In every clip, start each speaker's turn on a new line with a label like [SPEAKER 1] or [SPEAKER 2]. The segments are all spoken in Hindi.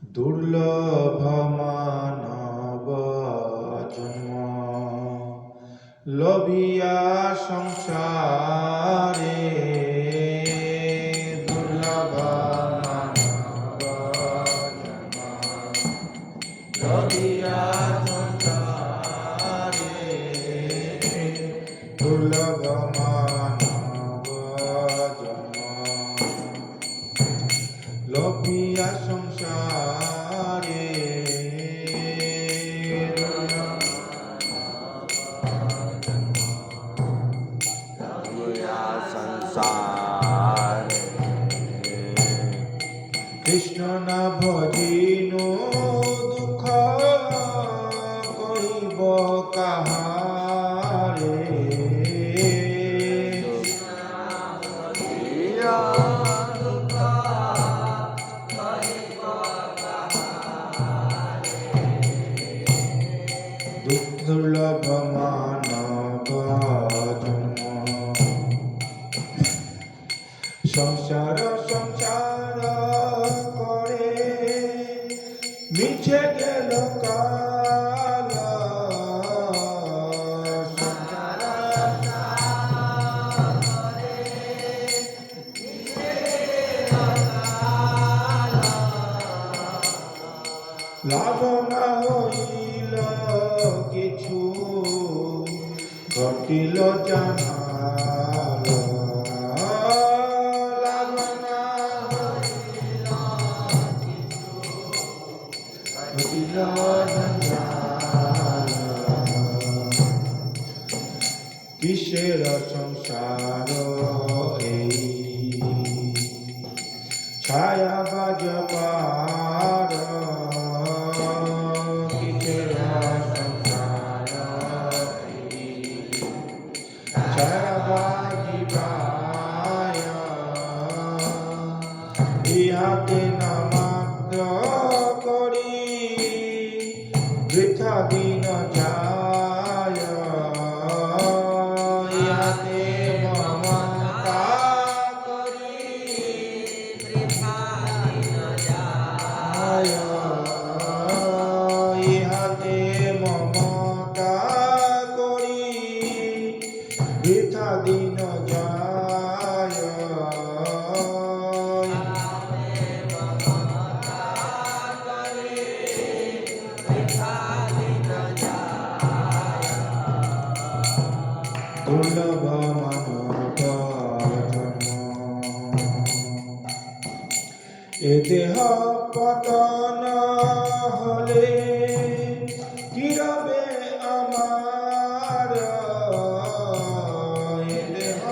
[SPEAKER 1] দুর্লভ মানব জন্ম লভিয়া সংসারে দুর্লভ মানব জন্ম লভিয়া সংসারে দুর্লভ মানব জন্ম লভিয়া সংসারে কৃষ্ণ না ভজিনু দুঃখ কহিব কাহারে দুর্লভ মানব জন্ম সংসার সংসার করে মিছে গেল কাল লাভ না হইল কিছু ঘটিল জানাল লাভ না হইল কিছু ঘটিল জানাল কিসের সংসার এই ছায়া বাজ পার কিসের সংসার ছায়া বাজি পায় ইহাতে নামাত্র করি বৃথা দিন যায় ইহাতে মমতা করি বৃথা দিন যায় ইহাতে মমতা করি বৃথা দিন যায় দুর্লভ মানব জন্ম এ দেহ পতন হলে কি রবে আমার এ দেহ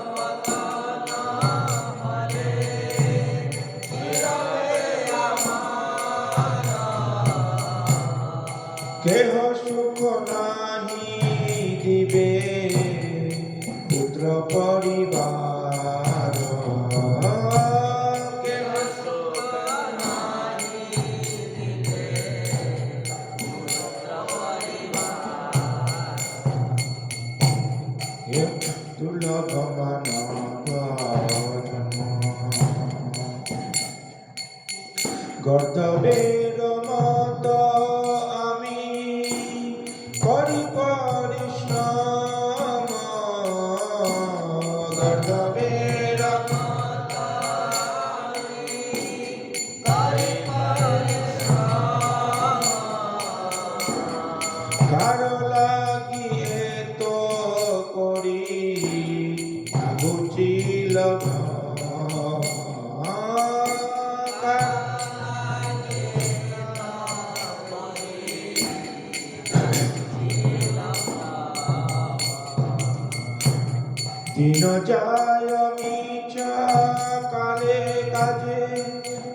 [SPEAKER 1] পতন হলে কি রবে আমার কেহ সুখ নাহি দিবে পুত্র পরিবার কেহ সুখ নাহি দিবে পুত্র পরিবার দুর্লভ মানব জন্ম গর্দবের মত আমি করি পরিশ্রম গর্দবের মত আমি করি পরিশ্রম কারো লাগিয়ে তো করি বুঝিল দিন যায় মিছা কালে কাজে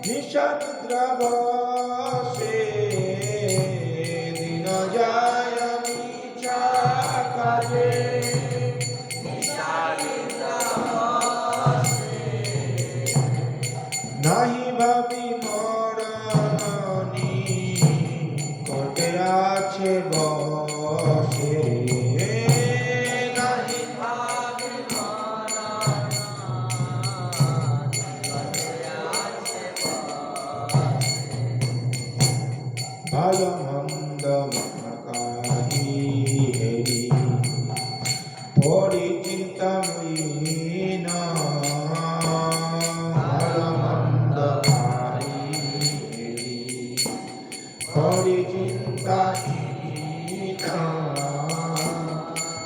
[SPEAKER 1] নিশানিদ্রা বসে দিন যায় মিছা কাজে নিশানিদ্রা বসে নাহি ভাবি মরণনি কটে আছে বসে ভালো মন্দ মহাকারী হেরি পরিচিন্তাময়ীন ভালো মন্দ কারী হেরি পরিচিন্তাহীন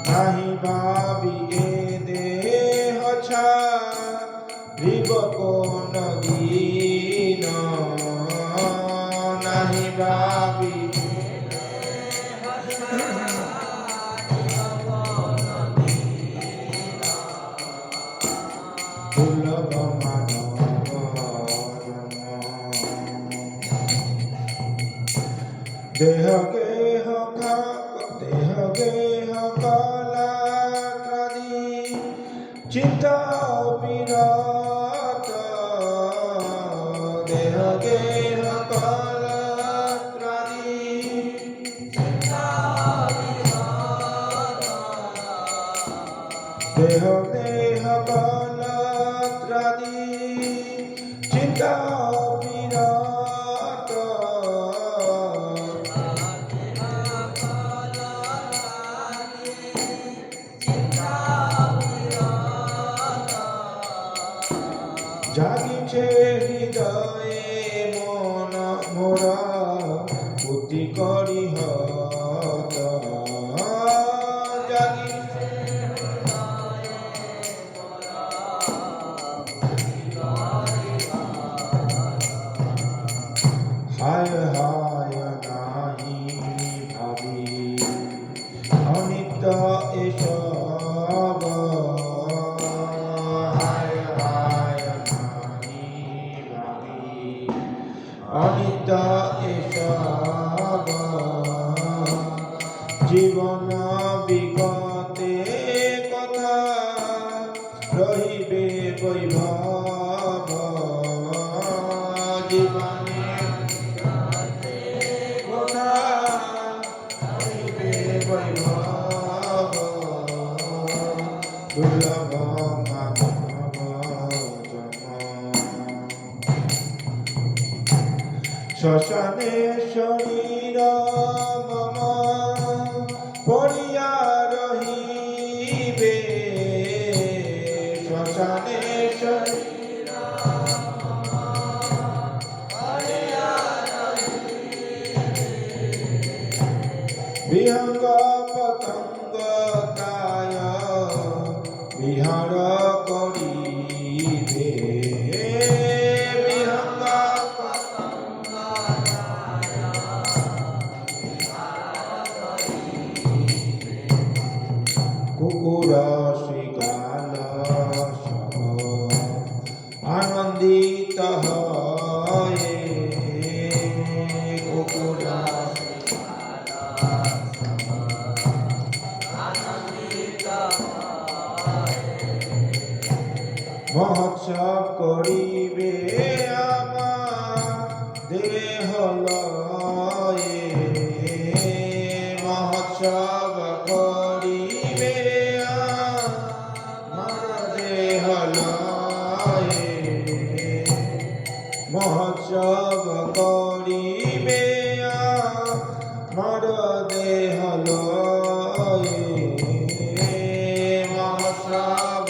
[SPEAKER 1] নাহি ভাবি এ দেহ ছাড়িব কোন দিন নাহি ভাবি দুর্লভ মানব দেহ গেহ কলাত্রাদি চিন্তা বিরত দেহ গেহ কলাত্রাদি দেহ কলাত্রাদি চিন্তা বিরত জাগিছে হৃদয়ে মন মোরা বুদ্ধি করি হত জাগিছে হায় হায় নাহি ভাবি অনিত্য এসব অনিত্য এসব জীবন বিগতে কথা রহিবে বৈভব জীবনে কথা রহিবে বৈভব দুর্লভ মানব শ্মশানে শরীর মম পড়িয়া রহিবে শ্মশানে শরীর বিহঙ্গ পতঙ্গ তায় বিহার করিবে বিহঙ্গ কুকুর শৃগাল সহ আনন্দিত হয়ে কুকুর মহোৎসব করিবে আমার দেহ লয়ে মহোৎসব করিবে আমার দেহ লয়ে মহোৎসব করিবে আমার দেহ লয়ে মহোৎসব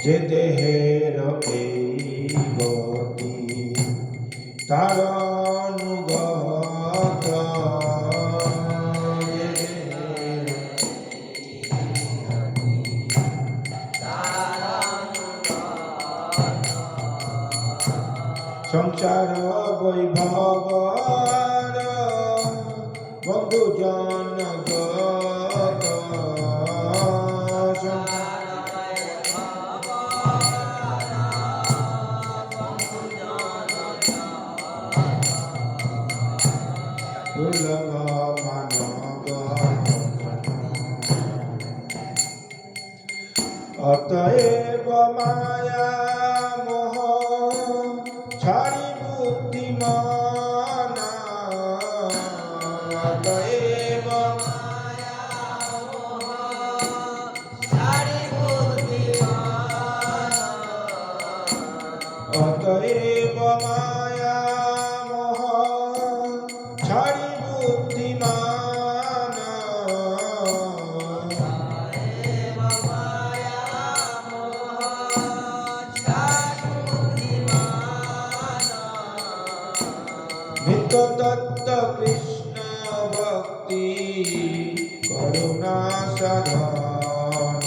[SPEAKER 1] যে দেহের এই গতি তার অনুগত সংসার বৈভবর বন্ধু জনগত দুর্লভ মানব অতএব মায়া মোহ ছাড়ি বুদ্ধিমান অতএব মায়া মোহ ছাড়ি বুদ্ধিমান करुणा सदान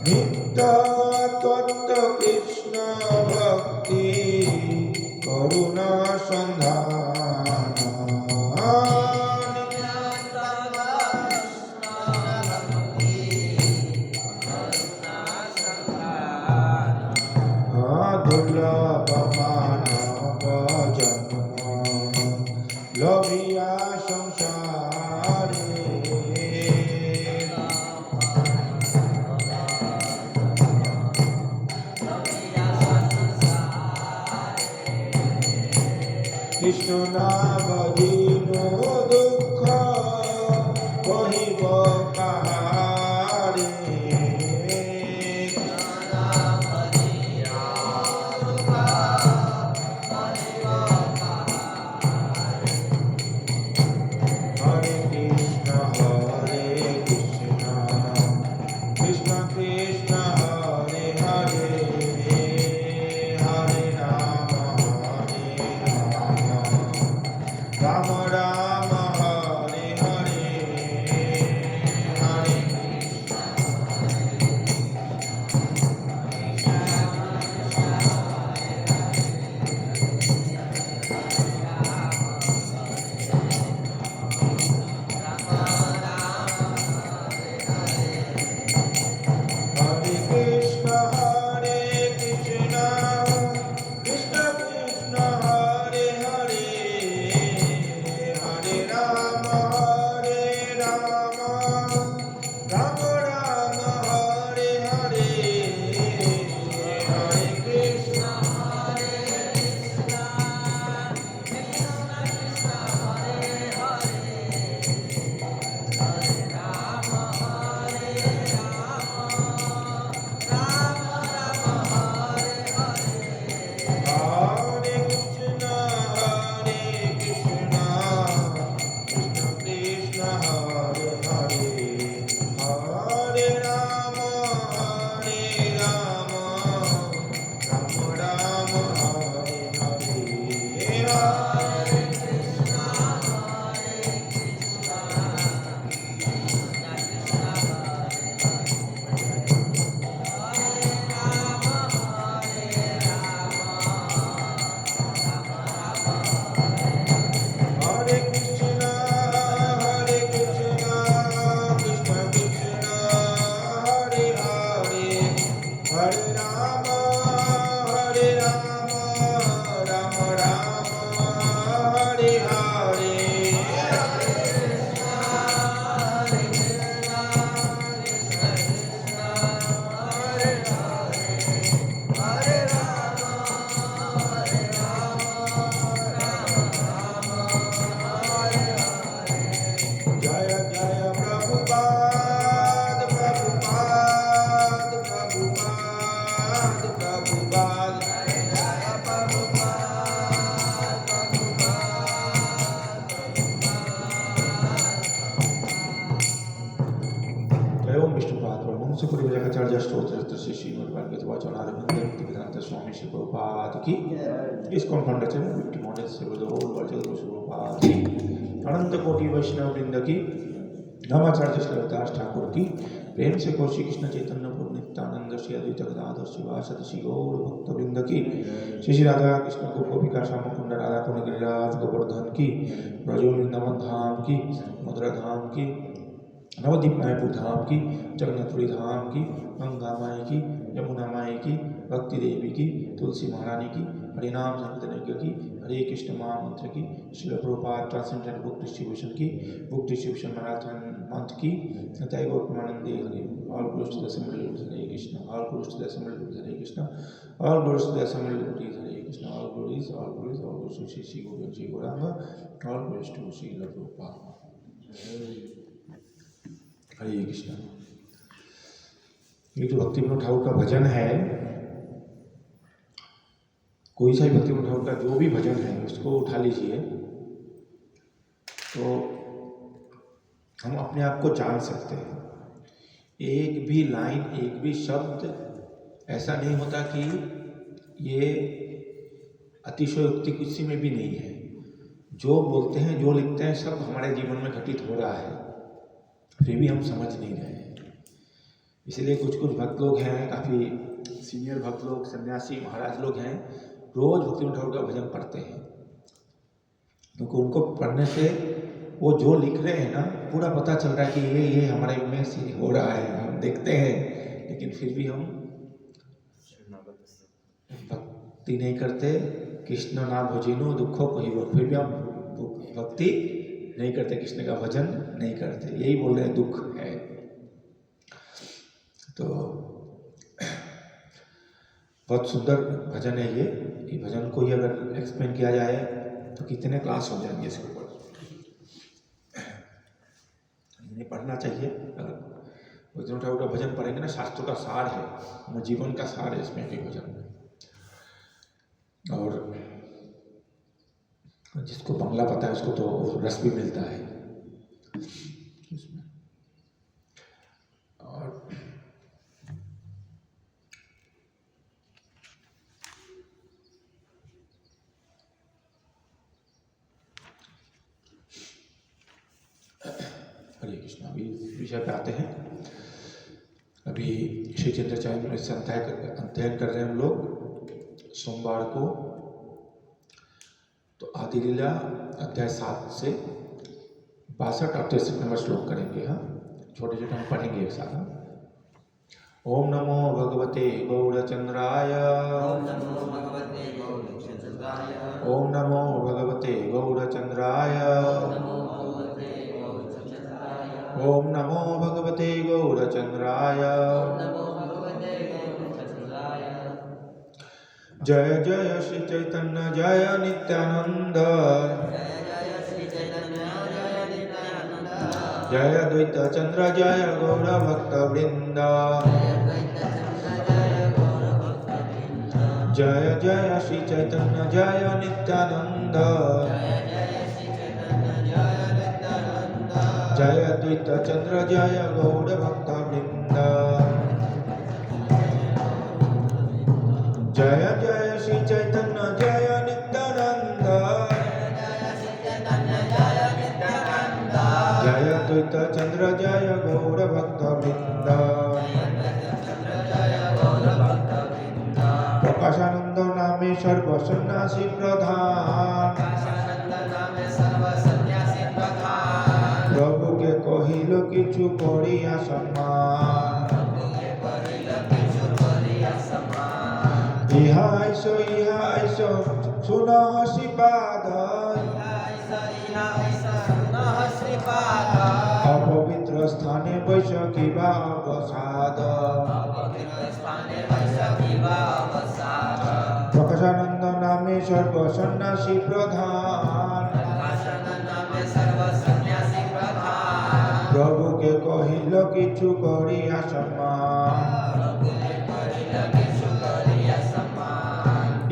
[SPEAKER 1] नित्य तत्व कृष्ण भक्ति करुणा संधान दुर्लभ मानव जन्म लभिया संसारे कृष्ण नाम दीनो दुख कहिब कहारे हरे कृष्ण कृष्ण कृष्ण हरे हरे हरे राम राम राम हरे हरे हरे हरे कृष्ण कृष्ण कृष्ण हरे हरे हरे राम राम राम हरे हरे हरे कृष्ण हरे कृष्ण कृष्ण कृष्ण हरे हरे हरे राम राम राम हरे हरे हरे हरे कृष्ण कृष्ण कृष्ण हरे हरे हरे राम राम राम हरे हरे जय जय प्रभुपाद प्रभुपाद प्रभुपाद प्रभुपाद जय ओम विष्णुपाद ब्रह्म से पूरी जगचार्य स्तोत्र श्री श्रीमद् भागवत वचनाद भक्तिवेदांत स्वामी श्री प्रभुपाद की इस कॉन्फ्रेंस में विक्टी मॉडल से बोलो वर्चस्व प्रभुपाद की अनंत कोटि वैष्णव वृंद की धर्माचार्य श्री दास ठाकुर की प्रेम से कोशि कृष्ण चैतन्य प्रभु नित्यानंद श्री अद्वैत गदाधर शिवासद श्री गौर भक्त वृंद की श्री राधा कृष्ण को गोपिका श्यामकुंड राधा कुंड गिरिराज गोवर्धन की ब्रजो वृंदावन धाम की मथुरा धाम की नवदीप मायापुर धाम की जगन्नाथपुरी धाम की गंगा माई की यमुना माई की भक्ति देवी की तुलसी महारानी की हरिनाम संकीर्तन की हरे कृष्ण महामंत्र की Srila Prabhupada transcendent book distribution marathon month की Nitai Gautamanandi Hari all glories to the assembly Hare Krishna all glories to the assembly Hare Krishna all glories to the assembly Hare Krishna all glories to Shri Govind Shri Gauranga all glories to Srila Prabhupada Hare Krishna. ये जो भक्ति विनोद ठाकुर का भजन है, कोई सा भी भक्ति विनोद ठाकुर का जो भी भजन है उसको उठा लीजिए तो हम अपने आप को जान सकते हैं। एक भी लाइन, एक भी शब्द ऐसा नहीं होता कि ये अतिशयोक्ति किसी में भी नहीं है। जो बोलते हैं, जो लिखते हैं, सब हमारे जीवन में घटित हो रहा है, फिर भी हम समझ नहीं रहे हैं। इसलिए कुछ भक्त लोग हैं, काफ़ी सीनियर भक्त लोग, सन्यासी महाराज लोग हैं, रोज भक्तिविनोद ठाकुर का भजन पढ़ते हैं, क्योंकि उनको पढ़ने से वो जो लिख रहे हैं ना, पूरा पता चल रहा है कि ये हमारे में से हो रहा है, हम देखते हैं, लेकिन फिर भी हम भक्ति नहीं करते। कृष्ण ना भजिनो दुखों को ही, फिर भी हम भक्ति नहीं करते, कृष्ण का भजन नहीं करते, यही बोल रहे हैं, दुख है। तो बहुत सुंदर भजन है ये भजन को ही अगर एक्सप्लेन किया जाए तो कितने क्लास हो जाएंगे इसके ऊपर। इन्हें पढ़ना चाहिए। भक्तिविनोद ठाकुर का भजन पढ़ेंगे ना, शास्त्रों का सार है, हमारे जीवन का सार है इसमें भी भजन में। और जिसको बंगला पता है उसको तो रस भी मिलता है इसमें। और हरे कृष्णा, अभी विषय पे आते हैं। अभी श्री चंद्राचार्य में अध्ययन कर रहे हैं हम लोग सोमवार को। तो आदि लीला अध्याय 7 से 62 और 63 नंबर श्लोक करेंगे। हाँ, छोटे छोटे हम पढ़ेंगे एक साथ। ओम नमो भगवते गौरचंद्राय,
[SPEAKER 2] ओम नमो भगवते गौरचंद्राय,
[SPEAKER 1] ओम नमो भगवते गौरचंद्राय, ओम नमो भगवते गौरचंद्राय। जय जय श्री चैतन्य जय नित्यानंद, जय द्वैत चंद्र जय गौर भक्त वृंद, जय जय श्री चैतन्य जय नित्यानंद, जय द्वैत चंद्र जय गौर भक्त वृंद, जय जय श्री चैतन्य जय नित्यानंद, जय द्वैत चंद्र जय गौर भक्त वृंद। प्रकाशानंद नामे सर्व सन्यासी प्रधान, प्रभु के कहिल किछु करिया सम्मान, इहा ऐसो सुन श्रीपाद, अपवित्र स्थाने बैसकी बा अवसाद, प्रकाशानंद नामे सर्व सन्यासी प्रधान, प्रभु के कहिल किछु करिया सम्मान,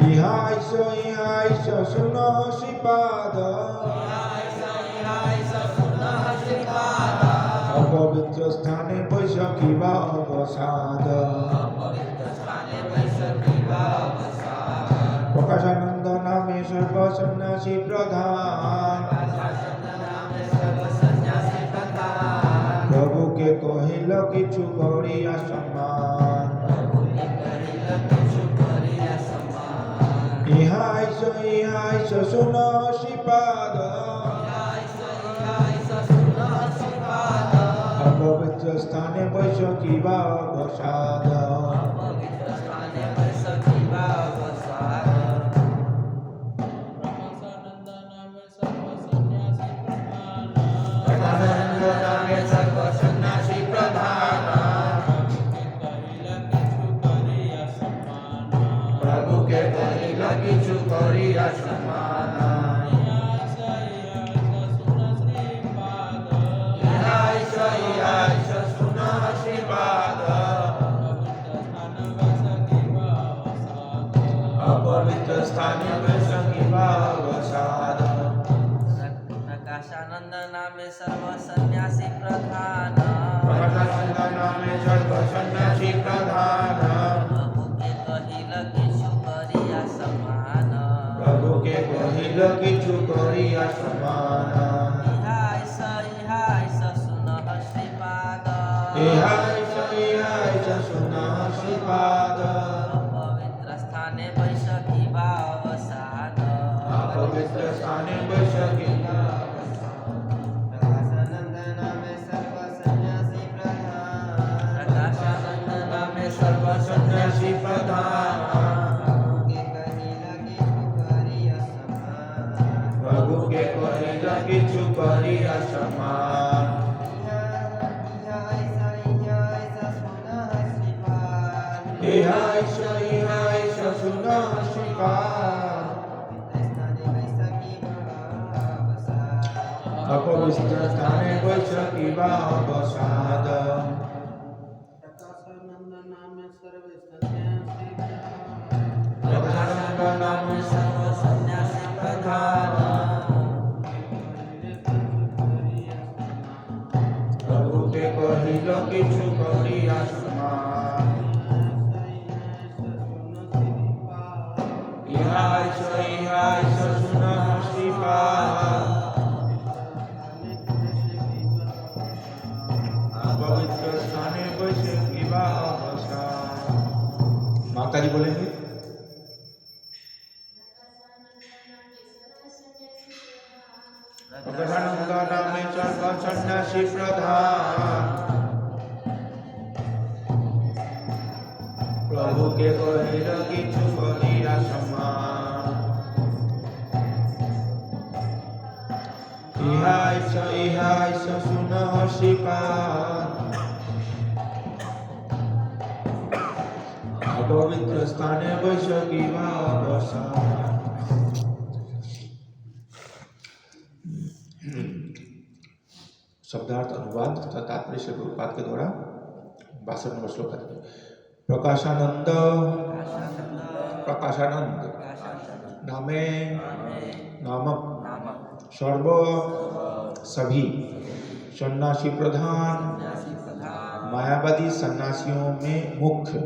[SPEAKER 1] इहा ऐसो सुन श्रीपाद, अपवित्र स्थाने बैसकी बा अवसाद, प्रकाशानंद नामे सर्व सन्यासी प्रधान, प्रभु के कहिल किछु करिया सम्मान, इहा ऐसो सुन श्रीपाद, अपवित्र स्थाने बैसकी बा अवसाद।
[SPEAKER 2] प्रकाशानंद नामे सर्व सन्यासी प्रधान,
[SPEAKER 1] प्रकाशानंद नामे सर्व सन्यासी प्रधान,
[SPEAKER 2] किछु करिया समान
[SPEAKER 1] प्रभु के कहिल किछु करिया समान
[SPEAKER 2] इहाय स सुनः श्रीपाद
[SPEAKER 1] इहाय च सुनः श्रीपाद
[SPEAKER 2] पवित्र स्थाने बैसखी वा अवसाद
[SPEAKER 1] अपवित्र स्थाने बैसखी
[SPEAKER 2] प्रकाशानंद नामे सर्व सन्यासी प्रधान प्रकाशानंद नामे सर्व
[SPEAKER 1] सन्यासी प्रधान
[SPEAKER 2] प्रभु के कहिल किछु करिया समान
[SPEAKER 1] प्रभु के कहिल किछु करिया समान इहाय च सुनः श्रीपाद अपवित्र स्थाने बैसखी वा अवसाद प्रकाशानंद नामे
[SPEAKER 2] सर्व सन्यासी प्रधान
[SPEAKER 1] प्रभु के कहिल किछु करिया समान इहाय च सुनः श्रीपाद पवित्र स्थाने बैसखी वा अवसाद। माता जी बोलेंगे प्रकाशानंद नामे सर्व सन्यासी प्रधान प्रभु के कहिल किछु करिया समान इहाय च सुनः श्रीपाद अपवित्र स्थाने बैसखी वा अवसाद। शब्दार्थ अनुवाद तथा तात्पर्य श्री प्रभुपाद के द्वारा 62 नंबर श्लोक है। प्रकाशानंद नामे नामक सर्व सभी सन्यासी प्रधान मायावादी सन्यासियों में मुख्य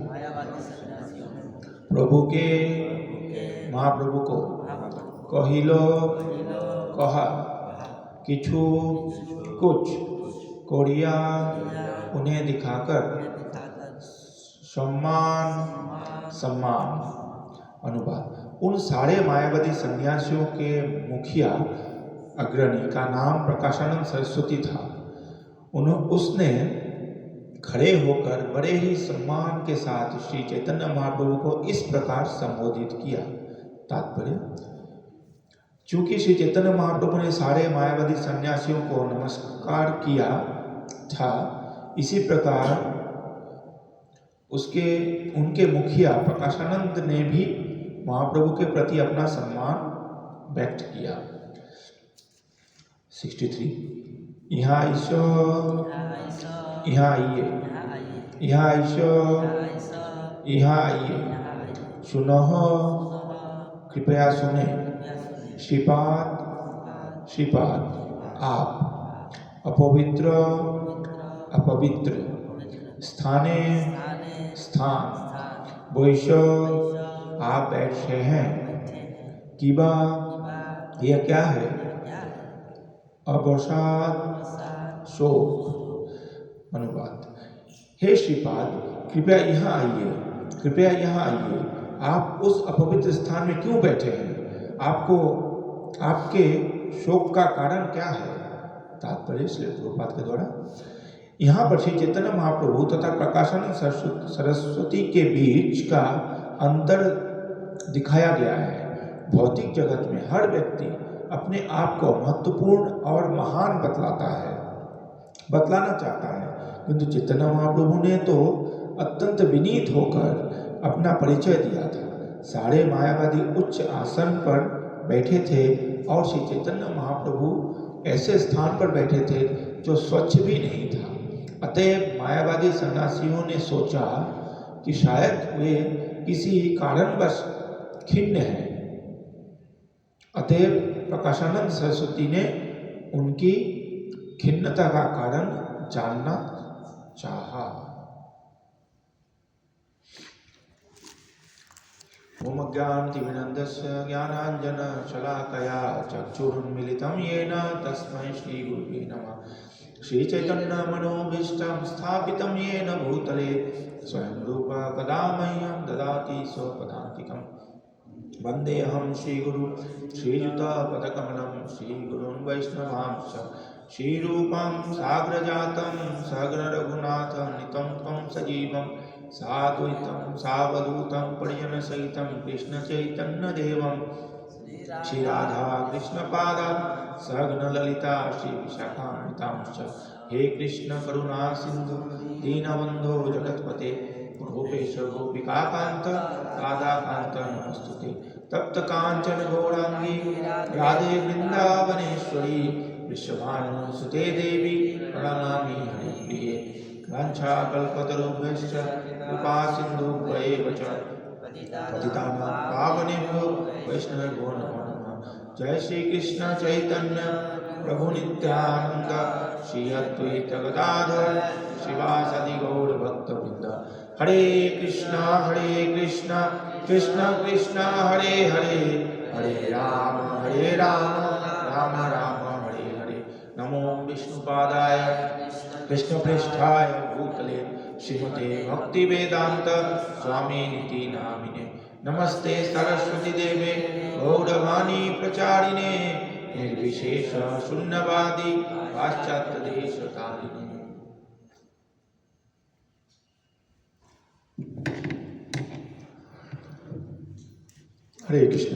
[SPEAKER 1] प्रभु के महाप्रभु को कहिलो कहा किछु कुछ कोरिया उन्हें दिखाकर सम्मान अनुवाद। उन सारे मायावादी सन्यासियों के मुखिया अग्रणी का नाम प्रकाशानंद सरस्वती था। उसने खड़े होकर बड़े ही सम्मान के साथ श्री चैतन्य महाप्रभु को इस प्रकार संबोधित किया। तात्पर्य, चूंकि श्री चैतन्य महाप्रभु ने सारे मायावादी सन्यासियों को नमस्कार किया था, इसी प्रकार उनके मुखिया प्रकाशानंद ने भी महाप्रभु के प्रति अपना सम्मान व्यक्त किया। 63 यहाँ आइए सुनो, कृपया सुने। श्रीपाद आप अपवित्र स्थान वैश्य आप बैठे हैं। किबा यह क्या है? अवसाद शोक। अनुवाद, हे श्रीपाद कृपया यहाँ आइए। आप उस अपवित्र स्थान में क्यों बैठे हैं? आपके शोक का कारण क्या है? तात्पर्य श्री प्रभुपाद के द्वारा यहाँ पर श्री चैतन्य महाप्रभु तथा प्रकाशानंद सरस्वती के बीच का अंतर दिखाया गया है। भौतिक जगत में हर व्यक्ति अपने आप को महत्वपूर्ण और महान बतलाना चाहता है, किंतु चैतन्य महाप्रभु ने तो अत्यंत विनीत होकर अपना परिचय दिया था। सारे मायावादी उच्च आसन पर बैठे थे और श्री चैतन्य महाप्रभु ऐसे स्थान पर बैठे थे जो स्वच्छ भी नहीं था। अतएव मायावादी सन्यासियों ने सोचा कि शायद वे किसी कारणवश खिन्न हैं। अतएव प्रकाशानंद सरस्वती ने उनकी खिन्नता का कारण जानना चाहा। ओम ज्ञानतिमिरन्धस्य ज्ञानाञ्जनशलाकया चक्षुरुन्मिलितं येन तस्मै श्रीगुरुवे नमः। श्रीचैतन्यमनोभीष्टं स्थापितं येन भूतले स्वयं रूप कदा मह्यं ददाति स्वपदान्तिकम्। वन्देऽहं श्रीगुरु श्रीयुतपदकमलं श्रीगुरुन् वैष्णवांश्च श्रीरूपं साग्रजातं सहगणरघुनाथनितं तं सजीवं साद्वैतं सावधूतं परिजनसहितं कृष्णचैतन्यदेवं श्रीराधा कृष्णपादां सहगणललिता श्रीविशाखान्वितांश्च। हे कृष्ण करुणा सिन्धु दीनबन्धो जगत्पते गोपेश गोपिकान्त राधाकान्त नमस्तुते। तप्त कांचन गौरांगी राधे वृंदावनेश्वरी विश्वभानुसुते देवी प्रणमामि हरिप्रिये। वाञ्छाकल्पतरुभ्यश्च कृपा सिन्धुभ्येव च पतितानां पावनेभ्यो वैष्णवेभ्यो नमो नमः। जय श्री कृष्ण चैतन्य प्रभु नित्यानंद श्री अद्वैत गदाधर शिवासादि गौर भक्तवृंद। हरे कृष्णा कृष्ण कृष्ण हरे हरे, हरे राम राम राम हरे हरे। नमो विष्णुपादाय कृष्णपृष्ठाय भूतले श्रीमते भक्तिवेदांत स्वामिनिति नामिने। नमस्ते सरस्वती देवे गौरवाणी प्रचारिणे निर्विशेष शून्यवादी पाश्चात्य देशतारिणे। हरे कृष्ण।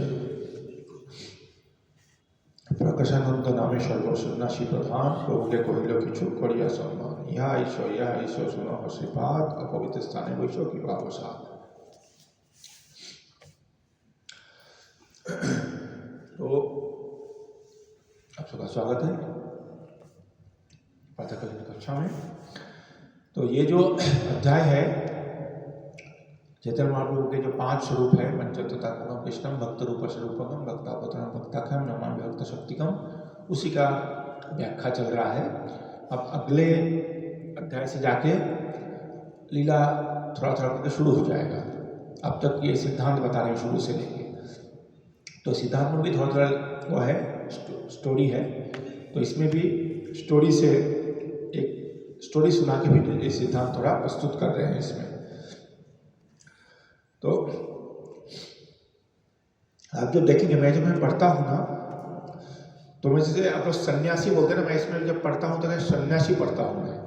[SPEAKER 1] प्रकाशानंद नामे सर्वसन्यासी प्रधान प्रभु के कहिल किछु करिया सम्मान। यह ईश्वर सुनो श्रीपाद अपवित्र स्थाने वैश्व की भावसाद। तो आप सबका स्वागत है प्रातःकालीन कक्षा में। तो ये जो अध्याय है चैतन्य महाप्रभु के जो 5 स्वरूप है पंचतत्वम कृष्णम भक्त रूप स्वरूपम भक्तापतनम भक्ताख्यम नमामि भक्त शक्तिकम, उसी का व्याख्या चल रहा है। अब अगले अध्याय से जाके लीला थोड़ा थोड़ा करके शुरू हो जाएगा। अब तक ये सिद्धांत बता रहे हैं शुरू से लेके, तो सिद्धांत में भी थोड़ा थोड़ा वो है स्टोरी है, तो इसमें भी स्टोरी से एक स्टोरी सुना के भी ये सिद्धांत थोड़ा प्रस्तुत कर रहे हैं इसमें। तो आप जब देखेंगे, मैं जब पढ़ता हूँ ना, तो मैं जैसे आप लोग सन्यासी बोलते हैं ना, मैं इसमें जब पढ़ता हूँ तो मैं सन्यासी पढ़ता हूँ। मैं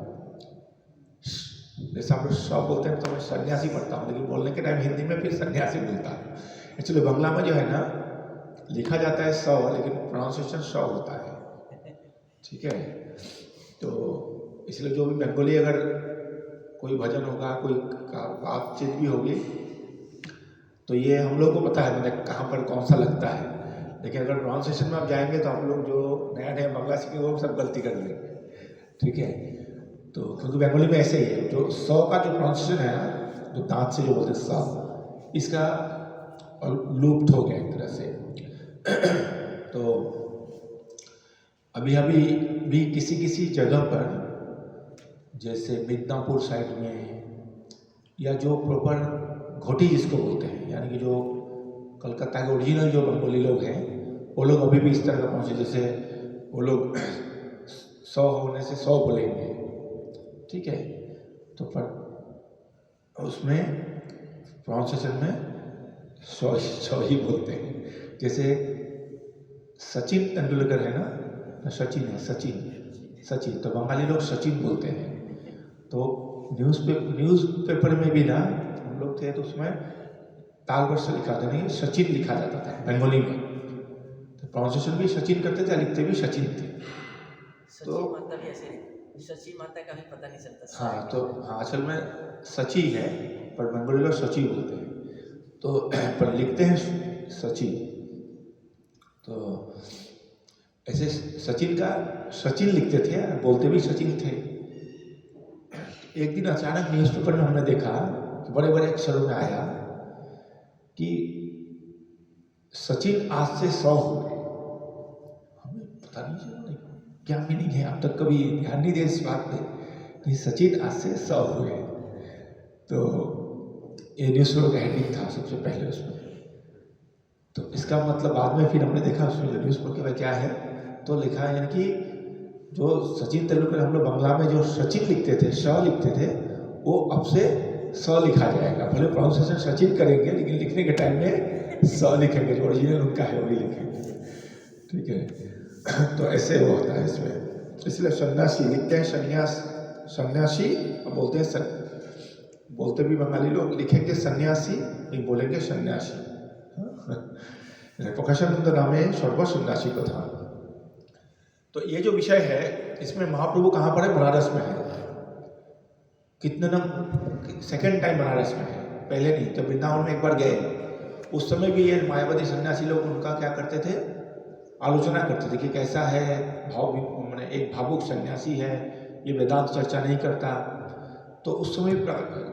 [SPEAKER 1] जैसे आप लोग सब बोलते हैं तो मैं सन्यासी पढ़ता हूँ, लेकिन बोलने के टाइम हिंदी में फिर सन्यासी बोलता हूँ। एक्चुअली बांग्ला में जो है ना लिखा जाता है सौ, लेकिन प्रोनाउंसिएशन सौ होता है, ठीक है। तो इसलिए जो भी बंगाली अगर कोई भजन होगा, कोई बातचीत भी होगी, तो ये हम लोग को पता है मतलब कहाँ पर कौन सा लगता है। लेकिन अगर प्रोनाउंसिएशन में आप जाएंगे तो आप लोग जो नया नया बांग्ला सीखेंगे वो सब गलती कर लेंगे, ठीक है। तो क्योंकि बंगाली में ऐसे ही है, जो सौ का जो प्रोनाउंसिएशन है ना, जो दांत से जो बोलते हैं सौ, इसका लुप्त हो गया एक तरह से। तो अभी भी किसी जगह पर, जैसे मिदनापुर साइड में, या जो प्रॉपर घोटी जिसको बोलते हैं, यानी कि जो कलकत्ता के ओरिजिनल जो बंगाली लोग हैं, वो लोग अभी भी इस तरह का पहुँचे, जैसे वो लोग 100 होने से 100 बोलेंगे, ठीक है। तो पर उसमें प्रोनाउंसिएशन में 100 ही बोलते हैं। जैसे सचिन तेंदुलकर है ना, सचिन है, सचिन तो बंगाली लोग सचिन बोलते हैं। तो न्यूज़पेपर में भी ना हम लोग थे, तो उसमें तालवर्ष से लिखा था, नहीं सचिन लिखा जाता था बंगाली में। तो प्रोनाउंसिएशन भी सचिन करते थे, लिखते भी सचिन थे। तो
[SPEAKER 2] सची माता का भी पता नहीं चलता।
[SPEAKER 1] हाँ, तो हाँ असल में सची है, पर बंगाली लोग सची बोलते हैं, तो पर लिखते हैं सचिन। तो ऐसे सचिन लिखते थे, बोलते भी सचिन थे। एक दिन अचानक न्यूज़पेपर में हमने देखा कि बड़े बड़े अक्षरों में आया कि सचिन आज से 100 हुए। हमें पता नहीं चला क्या मीनिंग है, अब तक कभी ध्यान नहीं दिया इस बात पे कि सचिन आज से 100 हुए। तो ये न्यूज़पेपर का हेडिंग था सबसे पहले उसमें। तो इसका मतलब बाद में फिर हमने देखा उसमें न्यूज़ पढ़ के भाई क्या है, तो लिखा है यानी कि जो सचिन तेंदुलकर हम लोग बंगला में जो सचिन लिखते थे, श लिखते थे, वो अब से स लिखा जाएगा। भले प्रोनाउंसिएशन सचिन करेंगे लेकिन लिखने के टाइम में स लिखेंगे, जो ओरिजिनल उनका है वही लिखेंगे। ठीक है, तो ऐसे वो होता है इसमें। इसलिए सन्यासी लिखते हैं संन्यास, सन्यासी, और बोलते हैं बोलते भी बंगाली लोग, लिखेंगे सन्यासी नहीं बोलेंगे सन्यासी। प्रकाशानंद नामे सर्व सन्यासी को था। तो ये जो विषय है इसमें महाप्रभु कहाँ पर है? बनारस में है। कितने नंबर सेकेंड टाइम बनारस में है, पहले नहीं। जब वृंदावन में एक बार गए उस समय भी ये मायावादी सन्यासी लोग उनका क्या करते थे, आलोचना करते थे कि कैसा है भाव, मैंने एक भावुक सन्यासी है, ये वेदांत चर्चा नहीं करता। तो उस समय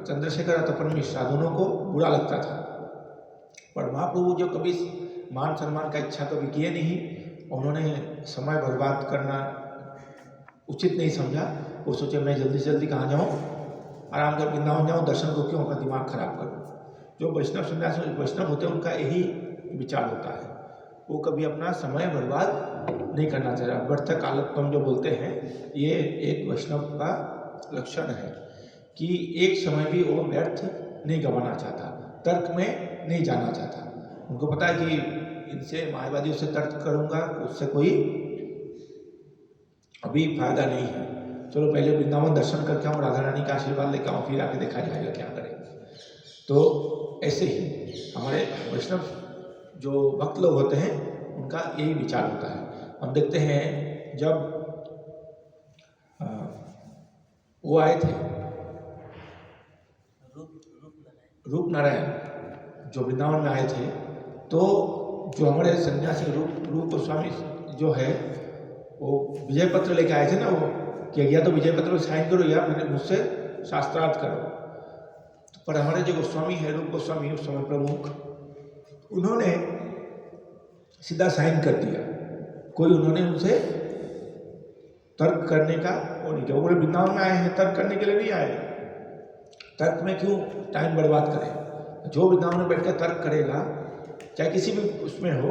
[SPEAKER 1] चंद्रशेखर अतपन मिश्रा दोनों को बुरा लगता था। पर महाप्रभु जो कभी मान सम्मान का इच्छा कभी किए नहीं, उन्होंने समय बर्बाद करना उचित नहीं समझा। वो सोचे मैं जल्दी से जल्दी कहाँ जाऊँ, आराम कर वृंदावन जाऊँ, दर्शन को क्यों अपना दिमाग खराब करूँ। जो वैष्णव सन्यास वैष्णव होते हैं उनका यही विचार होता है, वो कभी अपना समय बर्बाद नहीं करना चाहिए। व्यर्थ कालत्वम जो बोलते हैं, ये एक वैष्णव का लक्षण है कि एक समय भी वो व्यर्थ नहीं गंवाना चाहता, तर्क में नहीं जाना चाहता। उनको पता है कि इनसे मायावादियों से तर्क करूँगा उससे कोई अभी फायदा नहीं है, चलो पहले वृंदावन दर्शन करके आऊँ, राधा रानी का आशीर्वाद लेकर आऊँ, फिर आके देखा जाएगा क्या करेंगे। तो ऐसे ही हमारे वैष्णव जो भक्त लोग होते हैं उनका यही विचार होता है। हम देखते हैं जब वो आए थे रूप नारायण जो वृंदावन में आए थे, तो जो हमारे सन्यासी रूप गोस्वामी जो है वो विजय पत्र लेके आए थे ना, वो कि या तो विजय पत्र में साइन करो या मैंने मुझसे शास्त्रार्थ करो। तो पर हमारे जो गोस्वामी है रूप गोस्वामी उस समय प्रमुख, उन्होंने सीधा साइन कर दिया, कोई उन्होंने उनसे तर्क करने का वो नहीं किया। वो बोले वृंदावन में आए हैं, तर्क करने के लिए नहीं आए, तर्क में क्यों टाइम बर्बाद करें। जो वृंदावन में बैठ कर तर्क करेगा चाहे किसी भी उसमें हो,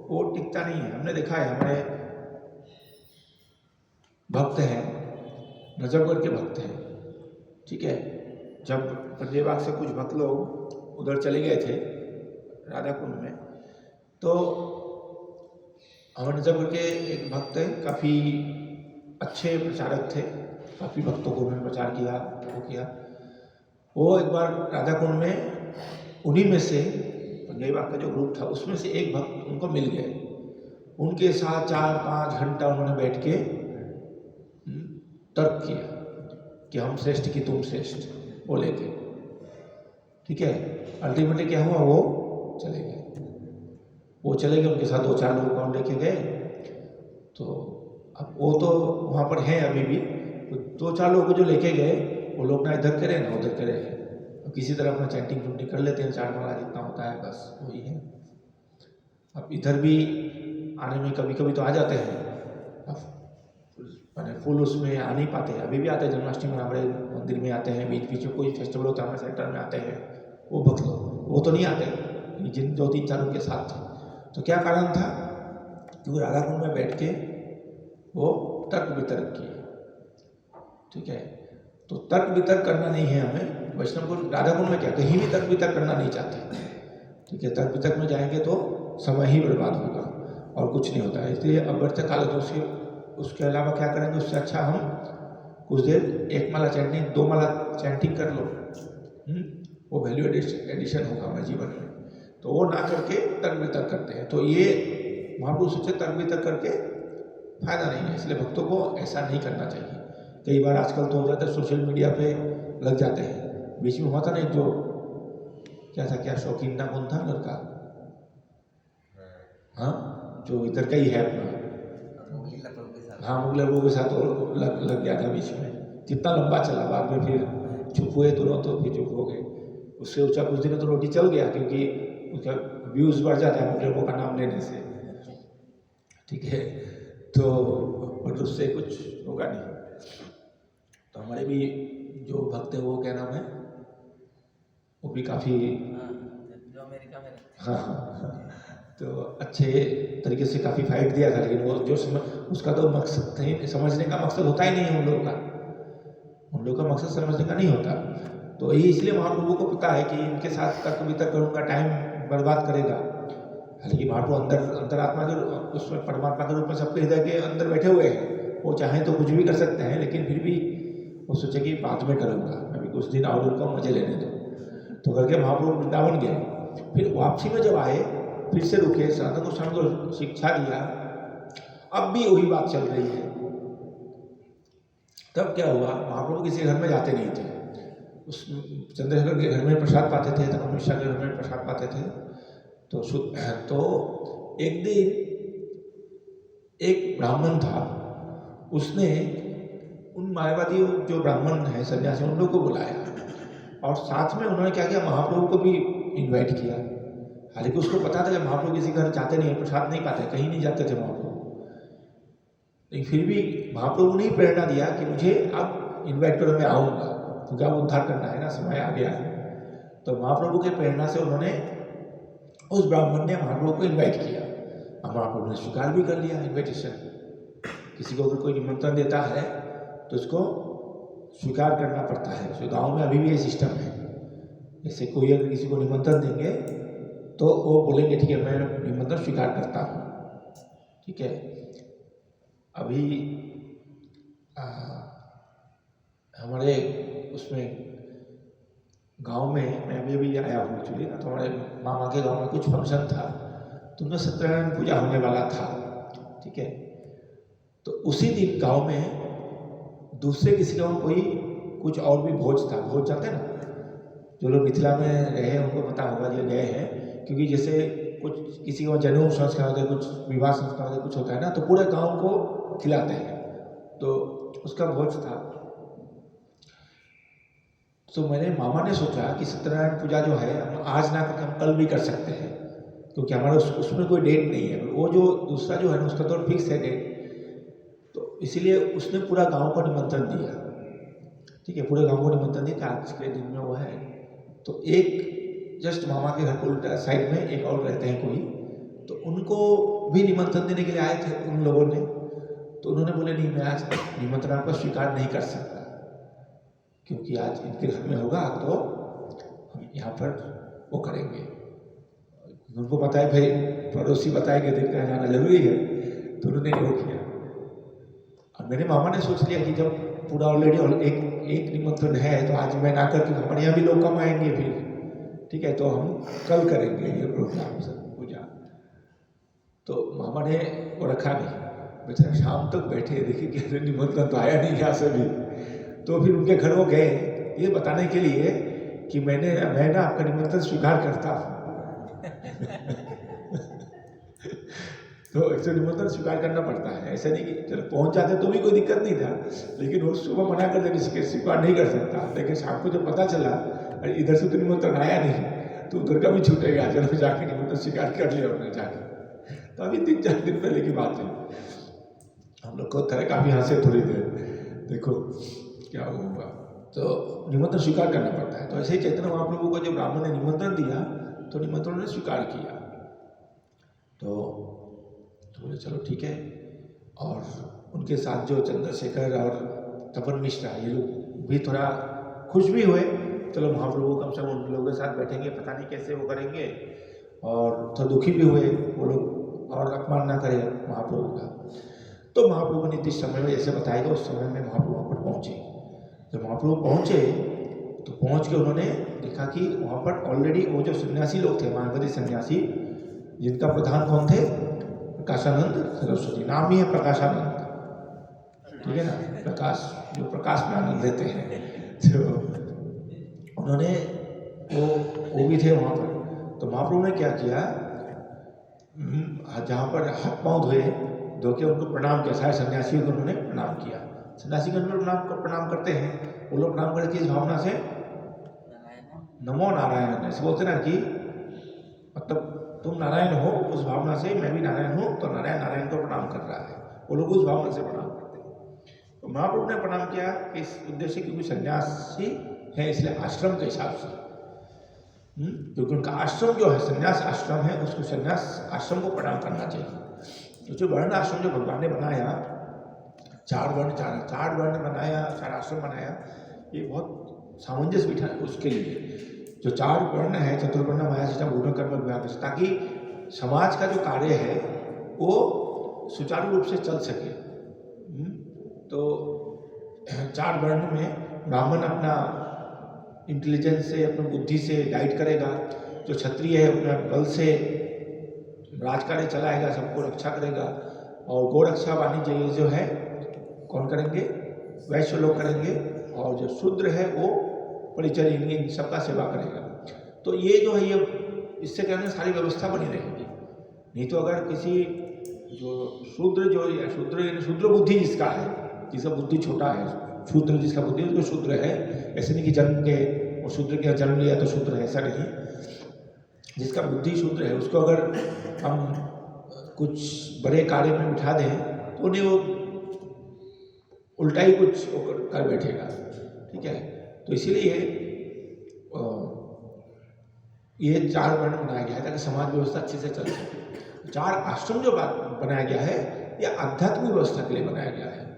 [SPEAKER 1] वो टिकता नहीं है। हमने देखा है हमारे भक्त हैं, नजफगढ़ के भक्त हैं, ठीक है। जब पंजेबाग से कुछ भक्त लोग उधर चले गए थे राधा कुंड में, तो हमारे नजफगढ़ के एक भक्त हैं, काफ़ी अच्छे प्रचारक थे, काफ़ी भक्तों को उन्होंने प्रचार किया, वो किया। वो एक बार राधा कुंड में उन्हीं में से पंजेबाग का जो ग्रुप था उसमें से एक भक्त उनको मिल गए। उनके साथ 4-5 घंटा उन्होंने बैठ के तर्क किया कि हम श्रेष्ठ कि तुम श्रेष्ठ, वो लेके, ठीक है। अल्टीमेटली क्या हुआ, वो चले गए, उनके साथ 2-4 लोग कौन लेके गए। तो अब वो तो वहाँ पर हैं अभी भी, तो 2-4 लोगों को जो लेके गए वो लोग ना इधर करे ना उधर करे, अब किसी तरह अपना चैंटिंग कर लेते हैं, 4 माला जितना होता है बस वही है। अब इधर भी आने में कभी कभी तो आ जाते हैं, अब मैंने फुल उसमें आ नहीं पाते हैं। अभी भी आते हैं, जन्माष्टमी में हमारे मंदिर में आते हैं, बीच बीच में कोई फेस्टिवल होता है हमारे सेंटर में आते हैं वो भक्त लोग, वो तो नहीं आते जिन 2-3-4 उनके साथ थे। तो क्या कारण था, क्योंकि राधा कुंड में बैठ के वो तर्क वितर्क किए, ठीक है। तो तर्क वितर्क करना नहीं है हमें, वैष्णव को राधा कुंड में क्या कहीं भी तर्क वितर्क करना नहीं चाहते, ठीक है। तर्क वितर्क में जाएंगे तो समय ही बर्बाद होगा और कुछ नहीं होता है। इसलिए अव्यर्थ काल से उसके अलावा क्या करेंगे, उससे अच्छा हम कुछ देर 1 माला चैंटिंग 2 माला चैंटिंग कर लो, वो वैल्यू एडिशन होगा हमारे जीवन में। तो वो ना करके तर्क वितर्क करते हैं। तो ये महापुरुष सोचे तर्क वितर्क करके फायदा नहीं है, इसलिए भक्तों को ऐसा नहीं करना चाहिए। कई बार आजकल तो हो जाता है सोशल मीडिया पे लग जाते हैं, बीच में हुआ था नहीं जो क्या था, क्या शौकीन ना कौन था लड़का, हाँ जो इधर का ही है अपना, हाँ मुगल लोगों के साथ और लग गया था बीच में, कितना लंबा चला, बाद में फिर चुप हुए तुरंत, तो फिर चुप हो गए। उससे ऊँचा कुछ दिन तो रोटी चल गया, क्योंकि उसका व्यूज़ बढ़ जाता है मुगल लोगों का नाम लेने से, ठीक है। तो बट उससे कुछ होगा नहीं। तो हमारे भी जो भक्त है वो क्या नाम है, वो भी काफ़ी
[SPEAKER 2] जो अमेरिका में
[SPEAKER 1] हाँ हाँ हाँ। तो अच्छे तरीके से काफ़ी फाइट दिया था, लेकिन वो जो उसका तो मकसद नहीं, समझने का मकसद होता ही नहीं है उन लोगों का, उन लोगों का मकसद समझने का नहीं होता। तो ये इसलिए महाप्रभु को पता है कि इनके साथ तर्क वितर्क करूँगा, टाइम बर्बाद करेगा। हालांकि महाप्रभु अंतरात्मा के उसमें परमात्मा के रूप में सबके हृदय के अंदर बैठे हुए हैं, वो चाहें तो कुछ भी कर सकते हैं, लेकिन फिर भी वो सोचे कि बाद में करूँगा, अभी कुछ दिन और उनको मजे लेने दो। तो करके महाप्रभु वृंदावन गए। फिर वापसी में जब आए, फिर से रुके, सनातन गोस्वामी को शिक्षा दिया, अब भी वही बात चल रही है। तब क्या हुआ, महाप्रभु किसी घर में जाते नहीं थे, उस चंद्रशेखर के घर में प्रसाद पाते थे, तब अमित शाह के घर में प्रसाद पाते थे। तो एक दिन एक ब्राह्मण था, उसने उन मायावादी जो ब्राह्मण हैं सन्यासी, उन लोगों को बुलाया और साथ में उन्होंने क्या किया, महाप्रभु को भी इनवाइट किया। हालांकि उसको पता था कि महाप्रभु किसी घर जाते नहीं, प्रसाद नहीं पाते, कहीं नहीं जाते थे महाप्रभु, लेकिन फिर भी महाप्रभु ने प्रेरणा दिया कि मुझे अब इन्वाइट करो, मैं आऊँगा, क्योंकि अब उद्धार करना है ना, समय आ गया है। तो महाप्रभु के प्रेरणा से उन्होंने, उस ब्राह्मण ने महाप्रभु को इन्वाइट किया और महाप्रभु ने स्वीकार भी कर लिया इन्विटेशन। किसी को अगर कोई निमंत्रण देता है तो उसको स्वीकार करना पड़ता है। तो गाँव में अभी भी ये सिस्टम है, जैसे कोई अगर किसी को निमंत्रण देंगे तो वो बोलेंगे ठीक है मैं निमंत्रण स्वीकार करता हूँ, ठीक है। अभी हमारे उसमें गांव में, मैं अभी आया हूँ एक्चुअली ना, तो हमारे मामा के गांव में कुछ फंक्शन था, तो उनमें सत्यनारायण पूजा होने वाला था, ठीक है। तो उसी दिन गांव में दूसरे किसी गांव कोई कुछ और भी भोज था, भोज जाते हैं ना, जो लोग मिथिला में रहे हैं उनको पता होगा, जो गए हैं, क्योंकि जैसे कुछ किसी का जनेऊ संस्कार होता है, कुछ विवाह संस्कार होता है, कुछ होता है ना, तो पूरे गांव को खिलाते हैं, तो उसका भोज था। तो मेरे मामा ने सोचा कि सत्यनारायण पूजा जो है हम आज ना करके हम कल भी कर सकते हैं, क्योंकि हमारा उसमें कोई डेट नहीं है, वो जो दूसरा जो है ना उसका तो फिक्स है डेट। तो इसीलिए उसने पूरा गांव को निमंत्रण दिया, ठीक है, पूरे गांव को निमंत्रण दिया कि आज के दिन में वो है। तो एक जस्ट मामा के घर को उल्टा साइड में एक और रहते हैं कोई, तो उनको भी निमंत्रण देने के लिए आए थे उन लोगों ने। तो उन्होंने बोले नहीं, मैं आज निमंत्रण आपका स्वीकार नहीं कर सकता, क्योंकि आज इनके घर में होगा तो हम यहाँ पर वो करेंगे। उनको पता है भाई पड़ोसी बताएंगे तो इनका जाना जरूरी है, तो उन्होंने वो किया। और मेरे मामा ने सोच लिया कि जब पूरा ऑलरेडी एक निमंत्रण है तो आज मैं ना करके हमारे यहाँ भी लोग कम आएंगे फिर, ठीक है, तो हम कल करेंगे ये प्रोग्राम सब पूजा। तो मामा ने वो रखा नहीं, बेचारा शाम तक बैठे, देखिए कि निमंत्रण तो आया नहीं यहाँ से भी। तो फिर उनके घर वो गए ये बताने के लिए कि मैं ना आपका निमंत्रण स्वीकार करता हूँ। तो एक्चुअली निमंत्रण स्वीकार करना पड़ता है, ऐसा नहीं कि चलो पहुँच जाते तो भी कोई दिक्कत नहीं था, लेकिन वो सुबह मना कर देने से स्वीकार नहीं कर सकता। लेकिन शाम को जब पता चला अरे इधर से तो निमंत्रण आया नहीं, तो उधर का भी छूटेगा, चलो जाके निमंत्रण स्वीकार कर लिया उन्होंने जाके। तो अभी 3-4 दिन पहले की बात है, हम लोग को तरह काफ़ी हंसे थोड़ी देर, देखो क्या होगा। तो निमंत्रण स्वीकार करना पड़ता है। तो ऐसे ही चैतन्य महाप्रभु को जब ब्राह्मण ने निमंत्रण दिया तो निमंत्रण ने स्वीकार किया। तो बोले चलो ठीक है। और उनके साथ जो चंद्रशेखर और तपन मिश्रा ये लोग भी थोड़ा खुश भी हुए, चलो महाप्रभु कम से कम उन लोगों के साथ बैठेंगे, पता नहीं कैसे वो करेंगे। और थोड़ा दुखी भी हुए वो लोग, और अपमान ना करें महाप्रभु का। तो महाप्रभु ने जिस समय में जैसे बताएगा उस समय में महाप्रभु वहाँ पर पहुँचे। जब महाप्रभु पहुँचे तो पहुँच के उन्होंने देखा कि वहाँ पर ऑलरेडी वो जो सन्यासी लोग थे, मायावादी सन्यासी, जिनका प्रधान कौन थे, प्रकाशानंद सरस्वती, नाम ही है प्रकाशानंद, ठीक है ना, प्रकाश, जो प्रकाश में आनंद लेते हैं। तो उन्होंने वो भी थे वहाँ पर। तो महाप्रभु ने क्या किया, जहाँ पर हाथ पाँव धो के उनको प्रणाम किया, सारे सन्यासियों को उन्होंने प्रणाम किया। सन्यासी को प्रणाम करते हैं, वो लोग प्रणाम करके इस भावना से नमो नारायण, ऐसे बोलते ना कि मतलब तुम नारायण हो, उस भावना से मैं भी नारायण हूँ, तो नारायण नारायण को प्रणाम कर रहा है, वो लोग उस भावना से प्रणाम करते हैं। तो महाप्रभु ने प्रणाम किया इस उद्देश्य, क्योंकि सन्यासी है इसलिए आश्रम के हिसाब से, क्योंकि उनका आश्रम जो है संन्यास आश्रम है, उसको संन्यास आश्रम को प्रणाम करना चाहिए। तो जो वर्ण आश्रम जो भगवान ने बनाया, चार वर्ण बनाया, 4 आश्रम बनाया, ये बहुत सामंजस्य बिठा उसके लिए। जो 4 वर्ण है, चतुर्वर्ण मायाशिष्टम गुण कर्म विभाग, ताकि समाज का जो कार्य है वो सुचारू रूप से चल सके। तो 4 वर्ण में ब्राह्मण अपना इंटेलिजेंस से, अपनी बुद्धि से गाइड करेगा, जो क्षत्रिय है अपना बल से राजकार्य चलाएगा, सबको रक्षा करेगा, और गोरक्षा वाणिज्य ये जो है कौन करेंगे, वैश्य लोग करेंगे, और जो शूद्र है वो परिचय इन सबका सेवा करेगा। तो ये जो है, ये इससे क्या है, सारी व्यवस्था बनी रहेगी। नहीं तो अगर किसी जो शूद्र बुद्धि जिसका है, जिसका बुद्धि छोटा है, शूद्र जिसका बुद्धि तो शूद्र है, ऐसे नहीं कि जन्म के और शूद्र के जन्म लिया तो शूद्र है, ऐसा नहीं। जिसका बुद्धि शूद्र है उसको अगर हम कुछ बड़े कार्य में बिठा दें तो उन्हें वो उल्टा ही कुछ कर बैठेगा, ठीक है। तो इसीलिए ये 4 वर्ण बनाया गया है ताकि समाज व्यवस्था अच्छे से चल सके। 4 आश्रम जो बनाया गया है ये आध्यात्मिक व्यवस्था के लिए बनाया गया है,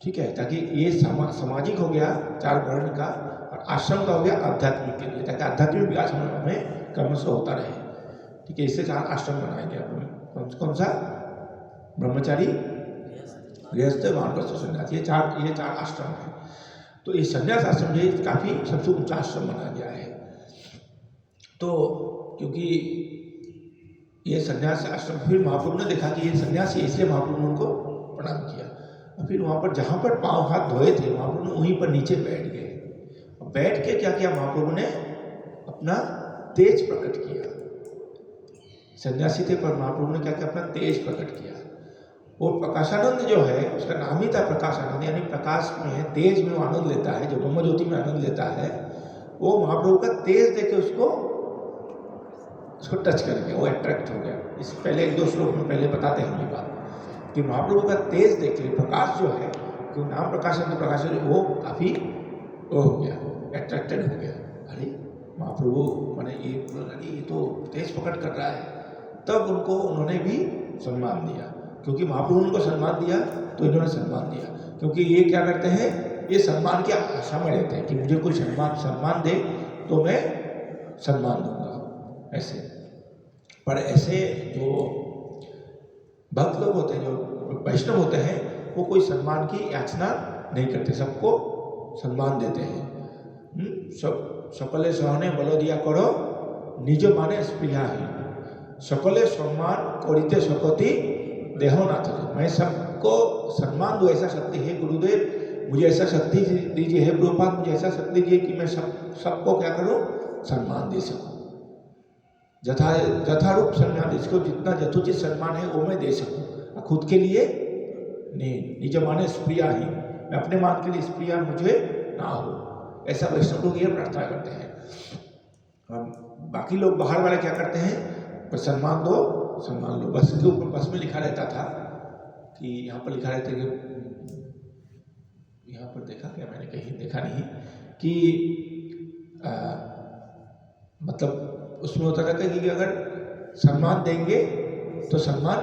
[SPEAKER 1] ठीक है, ताकि ये सामाजिक हो गया 4 वर्ण का, और आश्रम का हो गया आध्यात्मिक के लिए, ताकि आध्यात्मिक विकास हमें कर्म से होता रहे, ठीक है। इससे 4 आश्रम बनाया गया। कौन सा? ब्रह्मचारी, गृहस्थ, वानप्रस्थ, सन्यासी, ये 4 आश्रम है। तो ये संन्यास आश्रम ये काफ़ी सबसे ऊंचा आश्रम बनाया गया है। तो क्योंकि ये संन्यास आश्रम, फिर महाप्रभु ने देखा कि ये सन्यासी, इसलिए महाप्रभु ने उनको प्रणाम किया। और फिर वहाँ पर जहाँ पर पाँव हाथ धोए थे महाप्रभु ने वहीं पर नीचे बैठ गए, और बैठ के क्या किया महाप्रभु ने, अपना तेज प्रकट किया। सन्यासी थे पर महाप्रभु ने क्या किया, अपना तेज प्रकट किया। और प्रकाशानंद जो है उसका नाम ही था प्रकाशानंद, यानी प्रकाश में, तेज में वो आनंद लेता है, जो ब्रह्म ज्योति में आनंद लेता है, वो महाप्रभु का तेज देखे उसको टच कर गया, वो अट्रैक्ट हो गया। इस पहले 1-2 श्लोक में पहले बताते हैं ये बात कि महाप्रभु का तेज देख के प्रकाश जो है, जो नाम प्रकाशानंद प्रकाश है, वो काफ़ी हो गया, अट्रैक्टेड हो गया। अरे महाप्रभु मैंने ये तो तेज प्रकट कर रहा है। तब उन्होंने भी सम्मान दिया, क्योंकि महाप्रभु उनको सम्मान दिया तो इन्होंने सम्मान दिया, क्योंकि ये क्या करते हैं, ये सम्मान की आशा में रहते हैं कि मुझे कोई सम्मान दे तो मैं सम्मान दूंगा, ऐसे। पर ऐसे जो भक्त लोग होते हैं, जो वैष्णव होते हैं, वो कोई सम्मान की याचना नहीं करते, सबको सम्मान देते हैं। सकले सहने बल दिया करो निज माने स्पृहा ही, सकले सम्मान करिते सकती देहो नाथ। मैं सबको सम्मान दूँ, ऐसा शक्ति है गुरुदेव, मुझे ऐसा शक्ति दीजिए, है प्रभुपाद मुझे ऐसा शक्ति दीजिए कि मैं सबको क्या करूँ, सम्मान दे सकूँ। यथारूप सम्मान, जिसको जितना यथोचित सम्मान है वो मैं दे सकूँ, खुद के लिए नहीं। निज माने स्प्रिया ही, मैं अपने मान के लिए स्प्रिया मुझे ना हो, ऐसा वैष्णव लोग ये प्रार्थना करते हैं। बाकी लोग बाहर वाले क्या करते हैं, पर सम्मान दो, सम्मान लो। बस के ऊपर बस में लिखा रहता था कि यहाँ पर लिखा रहता है कि यहाँ पर देखा क्या, मैंने कहीं देखा नहीं कि मतलब उसमें होता रहता है कि अगर सम्मान देंगे तो सम्मान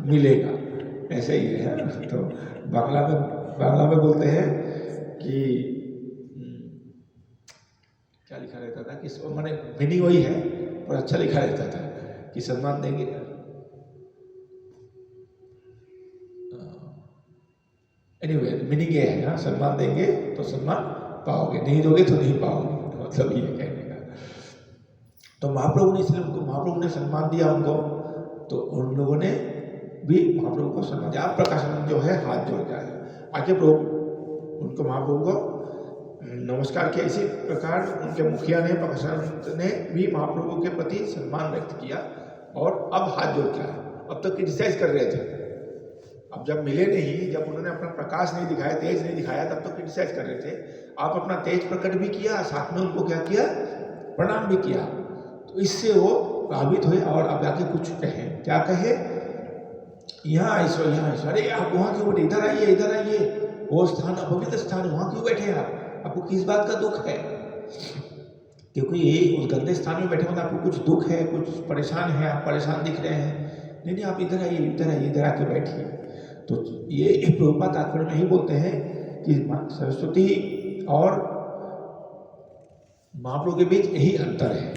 [SPEAKER 1] मिलेगा, ऐसे ही है। तो बांग्ला में बोलते हैं कि क्या लिखा रहता था कि मैंने मीनिंग वही है पर अच्छा लिखा रहता था कि सम्मान देंगे, एनीवे मीनिंग ये है, सम्मान देंगे तो सम्मान पाओगे, नहीं दोगे तो नहीं पाओगे, मतलब ये कहने का। तो महाप्रभु ने इसलिए महाप्रभु ने सम्मान दिया उनको, तो उन लोगों ने भी महाप्रभु को सम्मान दिया। प्रकाशानंद जो है हाथ जोड़ गया है, आगे प्रभु उनको महाप्रभु को नमस्कार किया। इसी प्रकार उनके मुखिया ने, प्रकाशानंद ने भी महाप्रभु के प्रति सम्मान व्यक्त किया और अब हाथ जोड़ के आए। अब तो क्रिटिसाइज कर रहे थे, अब जब मिले नहीं, जब उन्होंने अपना प्रकाश नहीं दिखाया, तेज नहीं दिखाया, तब तो क्रिटिसाइज कर रहे थे। आप अपना तेज प्रकट भी किया, साथ में उनको क्या किया, प्रणाम भी किया। तो इससे वो प्रभावित हुए और अब आके कुछ कहे, क्या कहे, यहाँ आइसो, यहाँ आइसो, अरे आप वहाँ क्यों बैठे, इधर आइए, इधर आइए, वो स्थान अपवित्र स्थान, वहाँ क्यों बैठे हैं आप, आपको किस बात का दुख है। क्योंकि ये उस गंदे स्थान में बैठे मतलब आपको कुछ दुख है, कुछ परेशान है, आप परेशान दिख रहे हैं, नहीं नहीं आप इधर आइए, इधर आइए, इधर आके बैठिए। तो ये प्रभुपाद तात्पर्य में ही बोलते हैं कि सरस्वती और महाप्रभु के बीच यही अंतर है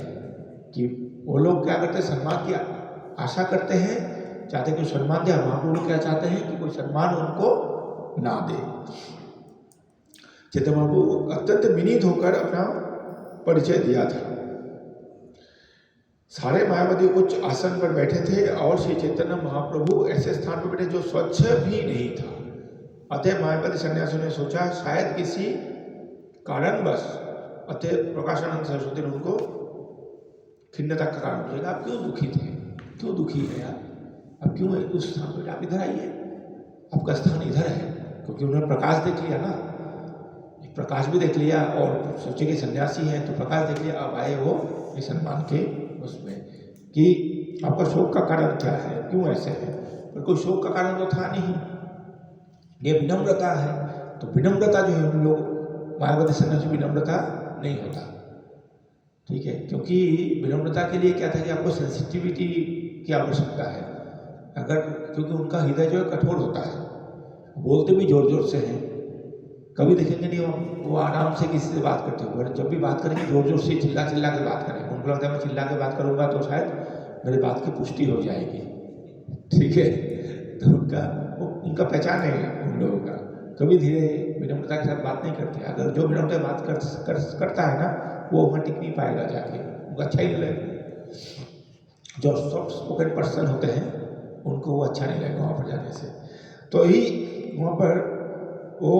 [SPEAKER 1] कि वो लोग क्या करते हैं, सम्मान की आशा करते हैं, चाहते हैं कि सम्मान दे। महाप्रभु क्या चाहते हैं कि कोई सम्मान उनको ना दे। चैतन्य महाप्रभु अत्यंत विनीत होकर अपना परिचय दिया था। सारे मायावादी उच्च आसन पर बैठे थे और श्री चैतन्य महाप्रभु ऐसे स्थान पर बैठे जो स्वच्छ भी नहीं था। अतः मायावादी सन्यासियों ने सोचा शायद किसी कारणवश, अतः प्रकाशानंद सरस्वती ने उनको खिन्नता का कारण पूछेगा, आप क्यों दुखी थे, क्यों दुखी है यार, अब क्यों उस स्थान पर, आप इधर आइए, आपका स्थान इधर है। क्योंकि उन्होंने प्रकाश देख लिया ना, प्रकाश भी देख लिया और सोचे कि सन्यासी है तो प्रकाश देख लिया। अब आए वो इस सम्मान के उसमें कि आपका शोक का कारण क्या है, क्यों ऐसे है। पर कोई शोक का कारण तो था नहीं, ये विनम्रता है। तो विनम्रता जो है हम लोग मायावादी सन्यासी विनम्रता नहीं होता, ठीक है। क्योंकि विनम्रता के लिए क्या था कि आपको सेंसिटिविटी की आवश्यकता है। अगर क्योंकि उनका हृदय जो है कठोर होता है, बोलते भी जोर जोर से हैं, कभी देखेंगे नहीं वो आराम से किसी से बात करते हुए, जब भी बात करेंगे जोर जोर से चिल्ला चिल्ला के बात करेंगे। उनको लगता है मैं चिल्ला के बात करूंगा तो शायद मेरी बात की पुष्टि हो जाएगी, ठीक है। तो उनका पहचान है उन लोगों का, कभी धीरे विनम्रता के साथ बात नहीं करते। अगर जो विनम्रता बात करता है ना, वो वहाँ टिक नहीं पाएगा जाके, उनको अच्छा ही नहीं लगेगा। जो सॉफ्ट स्पोकन पर्सन होते हैं उनको वो अच्छा नहीं लगेगा वहाँ पर जाने से। तो ही वहाँ पर वो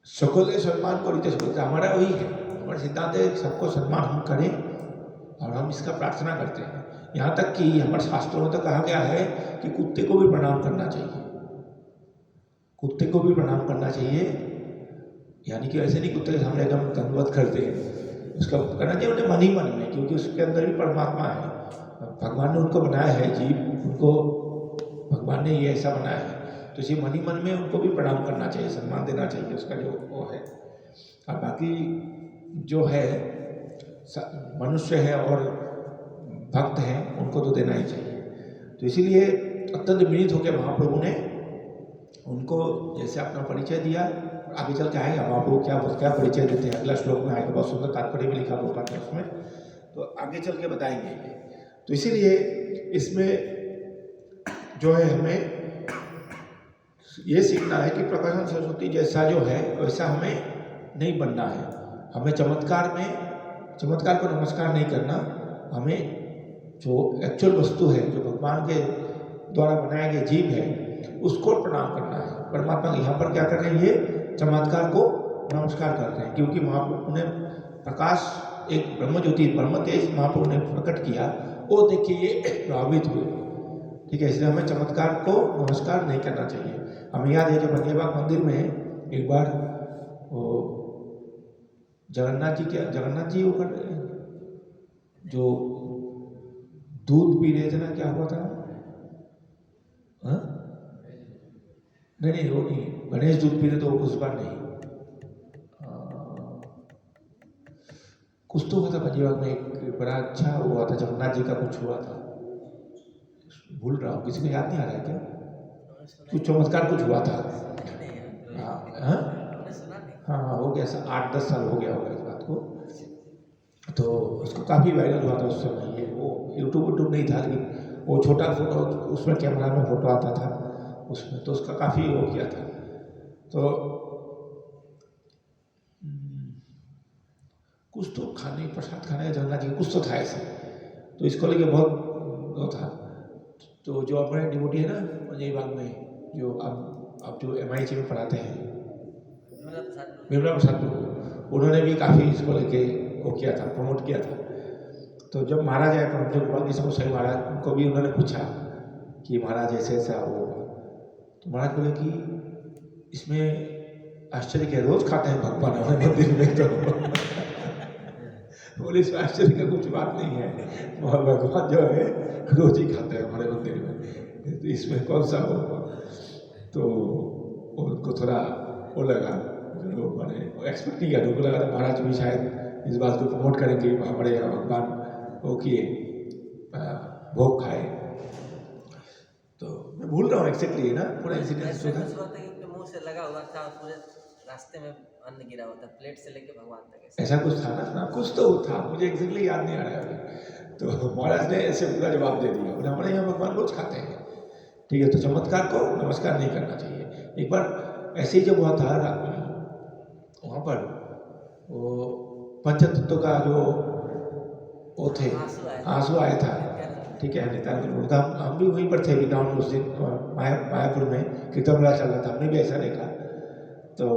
[SPEAKER 1] सकल सम्मान को रीते सकते, हमारा वही है, हमारा सिद्धांत है सबको सम्मान हम करें और हम इसका प्रार्थना करते हैं। यहाँ तक कि हमारे शास्त्रों में तो कहा गया है कि कुत्ते को भी प्रणाम करना चाहिए, कुत्ते को भी प्रणाम करना चाहिए। यानी कि ऐसे नहीं कुत्ते के सामने एकदम दंडवत करते हैं, उसका करना चाहिए उन्हें मन ही मन में, क्योंकि उसके अंदर भी परमात्मा है। भगवान ने उनको बनाया है, जीव उनको भगवान ने ये ऐसा बनाया है, तो इसी मन ही मन में उनको भी प्रणाम करना चाहिए, सम्मान देना चाहिए उसका जो वो है। और बाकी जो है मनुष्य है और भक्त हैं उनको तो देना ही चाहिए। तो इसीलिए अत्यंत विनीत होकर महाप्रभु ने उनको जैसे अपना परिचय दिया। आगे चल के आएगा महाप्रभु क्या परिचय देते हैं, अगला श्लोक में आएगा, बहुत सुंदर तात्पर्य भी लिखा होगा उसमें, तो आगे चल के बताएंगे। तो इसीलिए इसमें जो है हमें ये सीखना है कि प्रकाशानंद सरस्वती जैसा जो है वैसा हमें नहीं बनना है। हमें चमत्कार को नमस्कार नहीं करना, हमें जो एक्चुअल वस्तु है, जो भगवान के द्वारा बनाए गए जीव है, उसको प्रणाम करना है। परमात्मा यहाँ पर क्या कर रहे हैं, ये चमत्कार को नमस्कार कर रहे हैं, क्योंकि महाप्रभु ने प्रकाश, एक ब्रह्म ज्योति ब्रह्म तेज महाप्रभु ने प्रकट किया, वो देखिए ये प्रभावित हुए, ठीक है। इसलिए हमें चमत्कार को नमस्कार नहीं करना चाहिए। हमें याद है जब बनियाबाग मंदिर में एक बार वो जगन्नाथ जी वो कर जो दूध पी रहे थे ना, क्या हुआ था? हाँ? नहीं वो नहीं, गणेश दूध पी रहे तो उस बार नहीं, कुछ तो हुआ था बनियाबाग में, एक बड़ा अच्छा हुआ था, जगन्नाथ जी का कुछ हुआ था, भूल रहा हूँ, किसी को याद नहीं आ रहा है क्या? कुछ चमत्कार कुछ हुआ था। हाँ हो गया, 8-10 साल हो गया होगा इस बात को। तो उसको काफ़ी वायरल हुआ था उस समय। ये वो यूट्यूब नहीं था, लेकिन वो छोटा फोटो, उसमें कैमरा में फोटो आता था उसमें, तो उसका काफ़ी वो किया था। तो कुछ तो प्रसाद खाने जगन्नाथ जी कुछ तो था ऐसे, तो इसको लेके बहुत वो था। तो जो अपने डिवोटी है ना बनियाबाग में, जो अब जो MIH में पढ़ाते हैं, विमला प्रसाद प्रभु, उन्होंने भी काफ़ी इसको लेके वो किया था, प्रमोट किया था। तो जब महाराज आए परमजो गोपाल कृष्ण गोसाई महाराज, उनको भी उन्होंने पूछा कि महाराज ऐसे ऐसा वो, तो महाराज बोले कि इसमें आश्चर्य क्या, रोज खाते हैं भगवान हमारे मंदिर में, तो बोले इसमें आश्चर्य का कुछ बात नहीं है, भगवान जो है रोज ही खाते हैं हमारे मंदिर में, तो इसमें कौन सा होगा। तो उनको थोड़ा वो लगा, तो मैंने एक्सपेक्ट नहीं किया, उनको लगा था महाराज भी शायद इस बात को प्रमोट करेंगे, हमारे यहाँ भगवान वो किए भोग खाए। तो मैं भूल रहा हूँ एक्जैक्टली ना पूरा इंसिडेंट
[SPEAKER 2] ऐसा
[SPEAKER 1] जो था।
[SPEAKER 2] कुछ हुआ था कि मुंह से लगा हुआ था, पूरे रास्ते में अन्न गिरा हुआ था, प्लेट से लेके भगवान तक ऐसा।
[SPEAKER 1] ऐसा कुछ था ना, कुछ तो था, मुझे एग्जैक्टली याद नहीं आ रहा है अभी। तो महाराज ने ऐसे पूरा जवाब दे दिया, बोले हमारे यहाँ भगवान रोज खाते हैं, ठीक है, तो चमत्कार को नमस्कार नहीं करना चाहिए। एक बार ऐसे ही जब हुआ था वहाँ पर वो पंचतत्व का जो वो थे आंसू आया था, ठीक है, नित्यानंद हम भी वहीं पर थे वृंदावन उस दिन, मायापुर में कीर्तन मेला चल रहा था, हमने भी ऐसा देखा। तो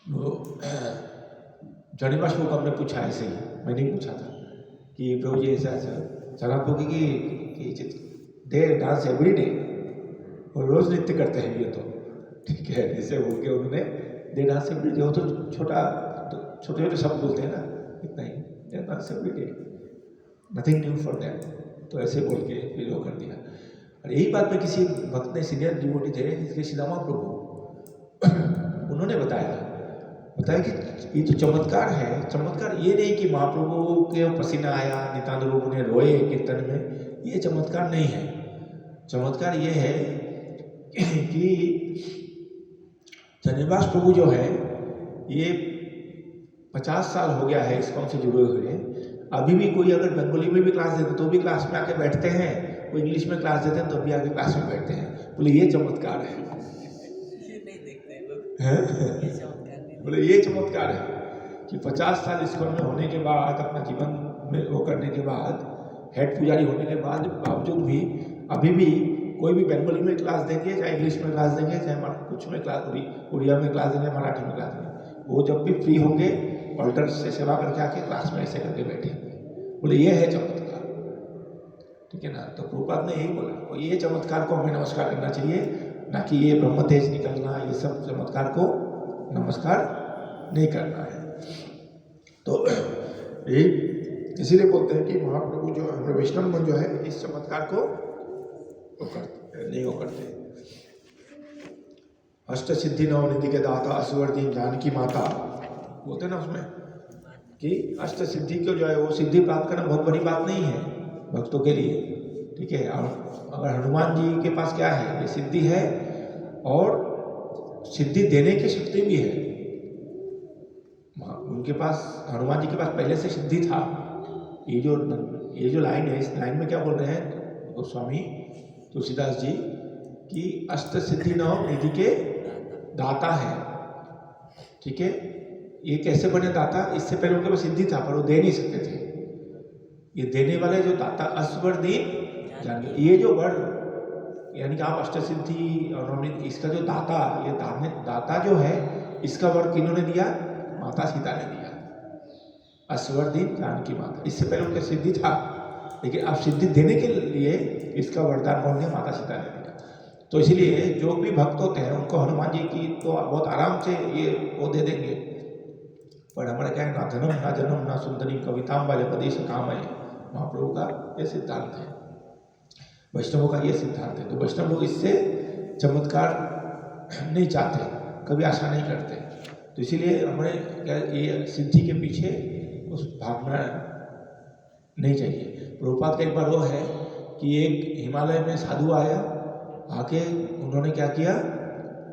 [SPEAKER 1] वो जनिवास को हमने पूछा ऐसे ही, मैंने ही पूछा था कि प्रभु जी ऐसा ऐसा सर आप लोग कि दे डांस एवरी डे और रोज नृत्य करते हैं ये तो, ठीक है, ऐसे बोल के उन्होंने दे डांस एवरी डे, वो तो छोटे छोटे शब्द बोलते हैं ना, इतना ही, they dance every day, nothing new for that, तो ऐसे बोल के फिर वो कर दिया। और यही बात में किसी भक्त ने, सीनियर डिवोटी थे जिसके श्रीदामा प्रभु, उन्होंने बताया कि ये तो चमत्कार है, चमत्कार ये नहीं कि महाप्रभु के पसीना आया, नित्यानंद प्रभु ने रोए कीर्तन में, ये चमत्कार नहीं है। चमत्कार ये है कि जनिवास प्रभु जो है ये 50 साल हो गया है इस्कॉन से जुड़े हुए, अभी भी कोई अगर बंगाली में भी क्लास देते तो भी क्लास में आके बैठते हैं, कोई इंग्लिश में क्लास देते हैं तो भी आके क्लास में बैठते हैं। बोले ये चमत्कार है,
[SPEAKER 2] ये नहीं देखते हैं लोग, ये चमत्कार नहीं।
[SPEAKER 1] बोले ये चमत्कार है कि 50 साल इस्कॉन में होने के बाद, अपना जीवन में वो करने के बाद, हेड पुजारी होने के बाद बावजूद भी अभी भी कोई भी बंगाली में क्लास देंगे, चाहे इंग्लिश में क्लास देंगे, चाहे कुछ में क्लास, उड़िया में क्लास देंगे, मराठी में क्लास देंगे, वो जब भी फ्री होंगे ऑल्टर से सेवा करके आके क्लास में ऐसे करके बैठेंगे। बोले ये है चमत्कार, ठीक है ना। तो प्रभुपाद ने यही बोला, तो ये चमत्कार को हमें नमस्कार करना चाहिए, ना कि ये ब्रह्म तेज निकलना, ये सब चमत्कार को नमस्कार नहीं करना है। तो ये इसीलिए बोलते हैं कि महाप्रभु जो हमारे वैष्णव जो है इस चमत्कार को नहीं करते। अष्ट सिद्धि नवनिधि के दाता असुवर्दीन जानकी माता बोलते ना उसमें कि अष्ट सिद्धि को जो है वो सिद्धि प्राप्त करना बहुत बड़ी बात नहीं है भक्तों के लिए, ठीक है। और अगर हनुमान जी के पास क्या है, ये सिद्धि है और सिद्धि देने की शक्ति भी है। उनके पास, हनुमान जी के पास पहले से सिद्धि था। ये जो लाइन है, इस लाइन में क्या बोल रहे हैं गोस्वामी तुलसीदास जी कि अष्ट सिद्धि नव निधि के दाता है, ठीक है। ये कैसे बने दाता, इससे पहले उनके पास सिद्धि था पर वो दे नहीं सकते थे। ये देने वाले जो दाता अस्वर्दीन जान, ये जो वर्ण यानी कि आप अष्ट सिद्धि और इसका जो दाता, ये दाता जो है इसका वर्ण किन्होंने दिया, माता सीता ने दिया, अस्वर्दीन जानकी माता। इससे पहले उनका सिद्धि था, लेकिन अब सिद्धि देने के लिए इसका वरदान कौन दिया, माता सीता ने दिया। तो इसलिए जो भी भक्त होते हैं उनको हनुमान जी की तो बहुत आराम से ये वो दे देंगे, पर हमारा क्या है, ना धनम ना जन्म ना सुंदरी कविताम वाले प्रदेश काम है। महाप्रभु का ये सिद्धांत है, वैष्णवों का ये सिद्धांत है। तो वैष्णव लोग इससे चमत्कार नहीं चाहते, कभी आशा नहीं करते। तो इसीलिए हमारे क्या ये सिद्धि के पीछे उस भावना नहीं चाहिए। प्रभुपाद का एक बार वो है कि एक हिमालय में साधु आया, आके उन्होंने क्या किया,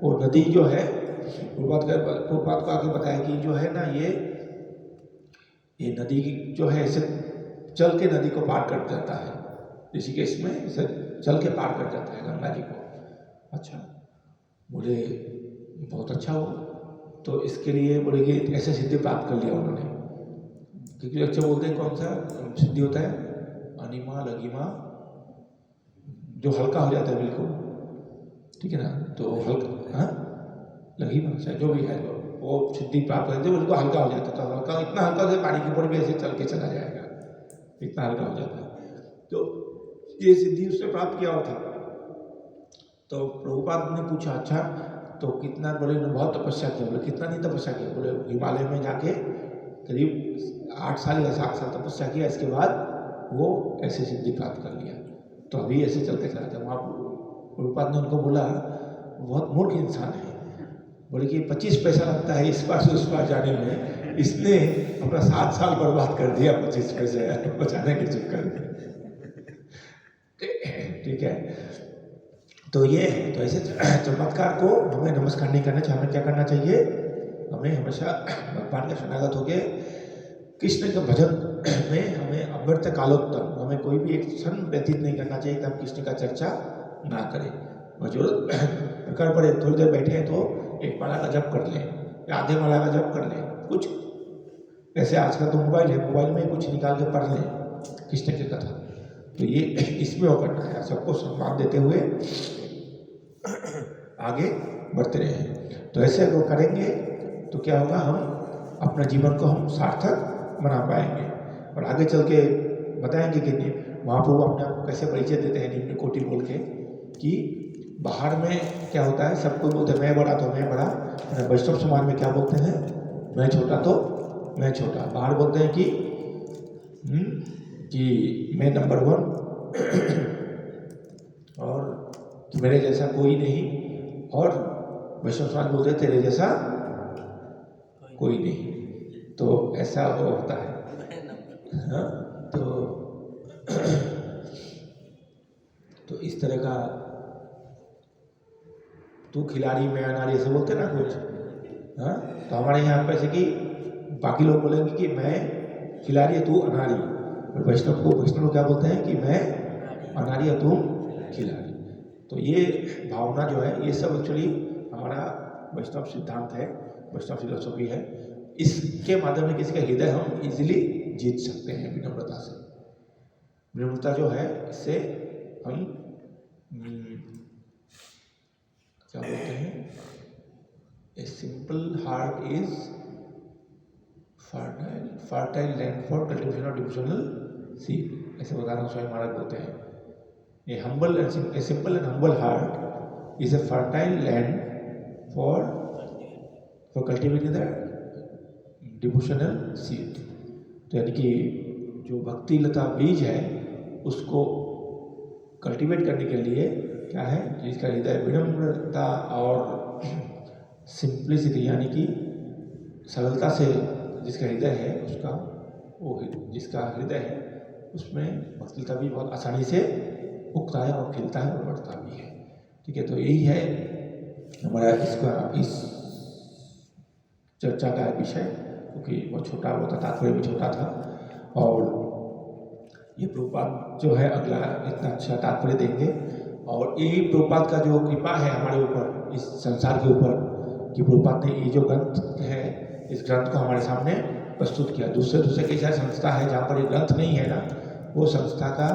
[SPEAKER 1] वो नदी जो है, प्रभुपाद को आके बताया कि जो है ना ये नदी जो है ऐसे चल के नदी को पार कर जाता है, ऋषिकेश में इसे चल के पार कर जाता है गंगा जी को। अच्छा, बोले बहुत अच्छा हो, तो इसके लिए बोले कि ऐसे सिद्धि प्राप्त कर लिया उन्होंने, क्योंकि अच्छा बोलते हैं कौन सा सिद्धि होता है, अनिमा लघिमा, जो हल्का हो जाता है बिल्कुल, ठीक है ना। तो हल्का, हाँ लघिमा शायद जो भी है, वो सिद्धि प्राप्त करते हैं, बिल्कुल हल्का हो जाता है। तो हल्का, इतना हल्का से पानी के ऊपर भी ऐसे चल के चला जाएगा, इतना हल्का हो जाता है। तो ये सिद्धि उसने प्राप्त किया हुआ था। तो प्रभुपाद ने पूछा अच्छा तो कितना, बोले बहुत तपस्या किया। बोले कितना नहीं तपस्या किया, बोले हिमालय में जाके करीब 8 साल या 7 साल तपस्या किया, इसके बाद वो ऐसे सिद्धि प्राप्त कर लिया। तो अभी ऐसे चलते चला था। वहाँ प्रभुपाद ने उनको बोला बहुत मूर्ख इंसान है, बोले कि 25 पैसा लगता है इस पार से उस पार जाने में, इसने अपना 7 साल बर्बाद कर दिया 25 पैसे बचाने के चक्कर में। ठीक है, तो ये है। तो ऐसे चमत्कार को हमें नमस्कार नहीं करना चाहिए। हमें क्या करना चाहिए? हमें हमेशा भगवान का शरणागत होके कृष्ण के भजन में हमें अव्यर्थ कालोत्तम हमें कोई भी एक क्षण व्यतीत नहीं करना चाहिए कि हम कृष्ण का चर्चा ना करें। और जरूरत प्रकार पड़े थोड़ी देर बैठे हैं तो एक माला का जप कर लें या आधे माला का जप कर लें। कुछ जैसे आजकल तो मोबाइल है, मोबाइल में कुछ निकाल के पढ़ लें कृष्ण की कथा। तो ये इसमें वो करना है, सबको सम्मान देते हुए आगे बढ़ते रहें। तो ऐसे अगर करेंगे तो क्या होगा, हम अपना जीवन को हम सार्थक बना पाएंगे। और आगे चल के बताएंगे कि महाप्रभु अपने आप को कैसे परिचय देते हैं निम्न कोटि बोल के, कि बाहर में क्या होता है, सबको बोलते हैं मैं बड़ा तो मैं बड़ा, वैष्णव समाज में क्या बोलते हैं, मैं छोटा तो मैं छोटा। बाहर बोलते हैं कि मैं नंबर 1 और मेरे जैसा कोई नहीं, और वैष्णव समाज बोलते हैं तेरे जैसा कोई नहीं। तो ऐसा वो होता है। हाँ, तो इस तरह का तू खिलाड़ी मैं अनाड़ी ऐसे बोलते ना कुछ। हाँ, तो हमारे यहाँ पे ऐसे कि बाकी लोग बोलेंगे कि मैं खिलाड़ी है तू अनाड़ी, और वैष्णव को क्या बोलते हैं कि मैं अनाड़ी है तू खिलाड़ी। तो ये भावना जो है ये सब एक्चुअली हमारा वैष्णव सिद्धांत है, वैष्णव फिलोसॉफी है। इसके माध्यम से किसी का हृदय हम इजीली जीत सकते हैं विनम्रता से। विनम्रता जो है इससे हम क्या बोलते हैं, a simple heart is fertile land for cultivation of devotional seed, ऐसे बता रहा हूँ, स्वामी महाराज बोलते हैं। A simple and humble heart is a fertile land for cultivating the devotional seed. तो यानी कि जो भक्ति लता बीज है उसको कल्टीवेट करने के लिए क्या है, जिसका हृदय विनम्रता और सिंप्लिसिटी यानी कि सरलता से जिसका हृदय है उसका वो जिसका हृदय है उसमें भक्ति लता भी बहुत आसानी से उगता है और खिलता है और बढ़ता भी है। ठीक है, तो यही है हमारा इस चर्चा का विषय, क्योंकि बहुत छोटा हुआ था, तात्पर्य भी छोटा था। और ये प्रभुपाद जो है अगला इतना अच्छा तात्पर्य देंगे। और यही प्रभुपाद का जो कृपा है हमारे ऊपर, इस संसार के ऊपर, कि प्रभुपाद ने ये जो ग्रंथ है इस ग्रंथ को हमारे सामने प्रस्तुत किया। दूसरे कई सारी संस्था है जहाँ पर ये ग्रंथ नहीं है ना, वो संस्था का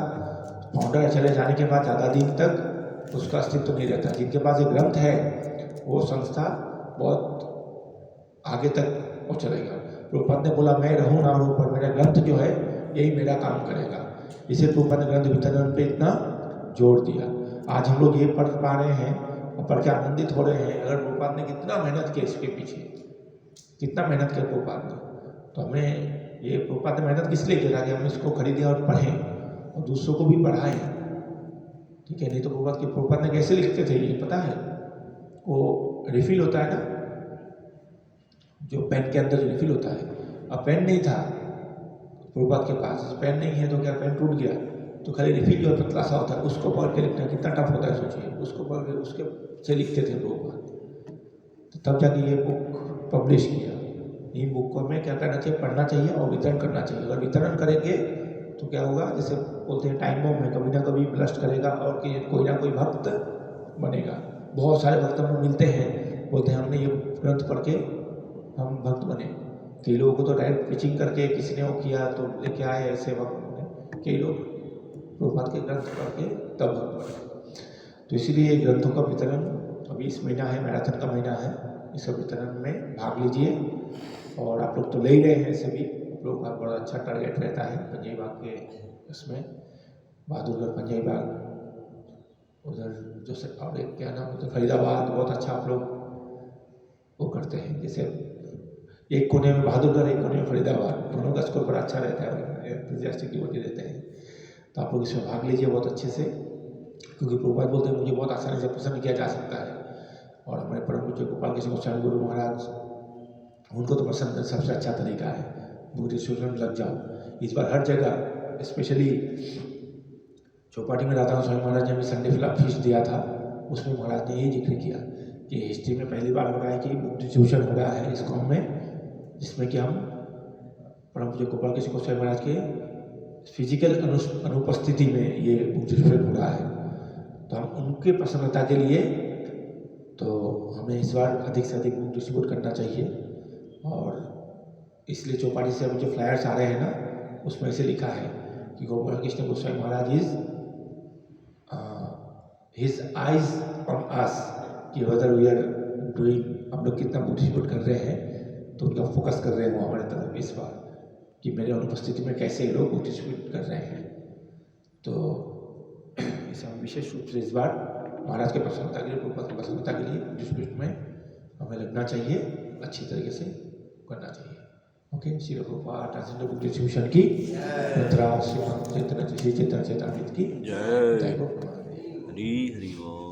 [SPEAKER 1] फाउंडर चले जाने के बाद ज़्यादा दिन तक उसका अस्तित्व नहीं रहता। जिनके पास ये ग्रंथ है वो संस्था बहुत आगे तक वो चलेगा। प्रभुपाद ने बोला मैं रहूँ ना रहूँ पर मेरा ग्रंथ जो है यही मेरा काम करेगा। इसे प्रभुपाद ने ग्रंथ वितरण पे इतना जोर दिया। आज हम लोग ये पढ़ पा रहे हैं और पढ़ के आनंदित हो रहे हैं। अगर प्रभुपाद ने कितना मेहनत किया इसके पीछे, कितना मेहनत किया प्रभुपाद ने, तो हमें ये प्रभुपाद ने मेहनत किस लिए किया कि हम इसको खरीदें और पढ़ें और दूसरों को भी पढ़ाएं। ठीक है, नहीं तो प्रभुपाद ने कैसे लिखते थे ये पता है, वो रिफिल होता है ना, जो पेन के अंदर रिफिल होता है। अब पेन नहीं था प्रभुपाद के पास, पेन नहीं है तो क्या पेन टूट गया, तो खाली रिफिल जो पतला सा होता है उसको पढ़ के लिखना कितना टफ होता है सोचिए। उसको पढ़ के उसके से लिखते थे प्रभुपाद। तो तब जाके ये बुक पब्लिश किया। ये बुक को हमें क्या करना चाहिए, पढ़ना चाहिए और वितरण करना चाहिए। अगर वितरण करेंगे तो क्या होगा, जैसे बोलते हैं टाइम बम में कभी ना कभी ब्लस्ट करेगा और कि कोई ना कोई भक्त बनेगा। बहुत सारे भक्त हम मिलते हैं, बोलते हैं हमने ये ग्रंथ पढ़ के हम भक्त बने। कई लोगों को तो डायरेक्ट पिचिंग करके किसी ने वो किया तो लेके आए ऐसे वक्त, कई लोग प्रभुपाद के ग्रंथ पढ़ के तब भक्त बने। तो इसीलिए ग्रंथों का वितरण अभी इस महीना है, मैराथन का महीना है, इस वितरण में भाग लीजिए। और आप लोग तो ले ही रहे हैं सभी लोग का बड़ा अच्छा टारगेट रहता है पंजाबी बाग के इसमें, बहादुरगढ़ पंजाबी बाग उधर जो से, और एक क्या नाम होता है फरीदाबाद, बहुत अच्छा आप लोग वो करते हैं। जैसे एक कोने में बहादुरगढ़ एक कोने में फरीदाबाद, दोनों का स्कोर बड़ा अच्छा रहता है, एंथुसियास्टिक डिवोटी रहते हैं। तो आप लोग इसमें भाग लीजिए बहुत अच्छे से, क्योंकि प्रभुपाद बोलते हैं मुझे बहुत आसानी से प्रसन्न किया जा सकता है। और हमारे परम पूज्य गोपाल कृष्ण गोस्वामी गुरु महाराज, उनको तो पसंद सबसे अच्छा तरीका है बुक डिस्ट्रीब्यूशन में लग जाओ। इस बार हर जगह, स्पेशली चौपाटी में राधा स्वामी महाराज ने भी संडे फ्लैग फीस दिया था, उसमें महाराज ने यही जिक्र किया कि हिस्ट्री में पहली बार हो रहा है कि बुक डिस्ट्रीब्यूशन हो रहा है इस कॉम में, जिसमें कि हम परम पूज्य गोपाल कृष्ण गोस्वामी महाराज के फिजिकल अनुपस्थिति में ये बुक डिस्ट्रीब्यूशन हो रहा है। तो हम उनके प्रसन्नता के लिए तो हमें इस बार अधिक से अधिक बुक डिस्ट्रीब्यूट करना चाहिए। और इसलिए चौपाटी से अभी जो फ्लायर्स आ रहे हैं ना, उसमें ऐसे लिखा है कि Gopal Krishna Goswami Maharaj is his eyes on us, कि वेदर वी आर डूइंग, हम लोग कितना बुक डिस्ट्रीब्यूट कर रहे हैं, तो उनका फोकस कर रहे हैं वो हमारे तरफ इस बार कि मेरे अनुपस्थिति में कैसे लोग बुक डिस्ट्रीब्यूट कर रहे हैं। तो इसे हम विशेष रूप से इस बार महाराज के प्रसन्नता के लिए, प्रभुपाद की प्रसन्नता के लिए डिस्ट्रीब्यूट में हमें लगना चाहिए, अच्छी तरीके से करना चाहिए। Okay, Shri Prabhupada transgender book distribution की चैतन्य चेतनामृत की
[SPEAKER 3] जय
[SPEAKER 1] जय।
[SPEAKER 3] हरि हरि बोल।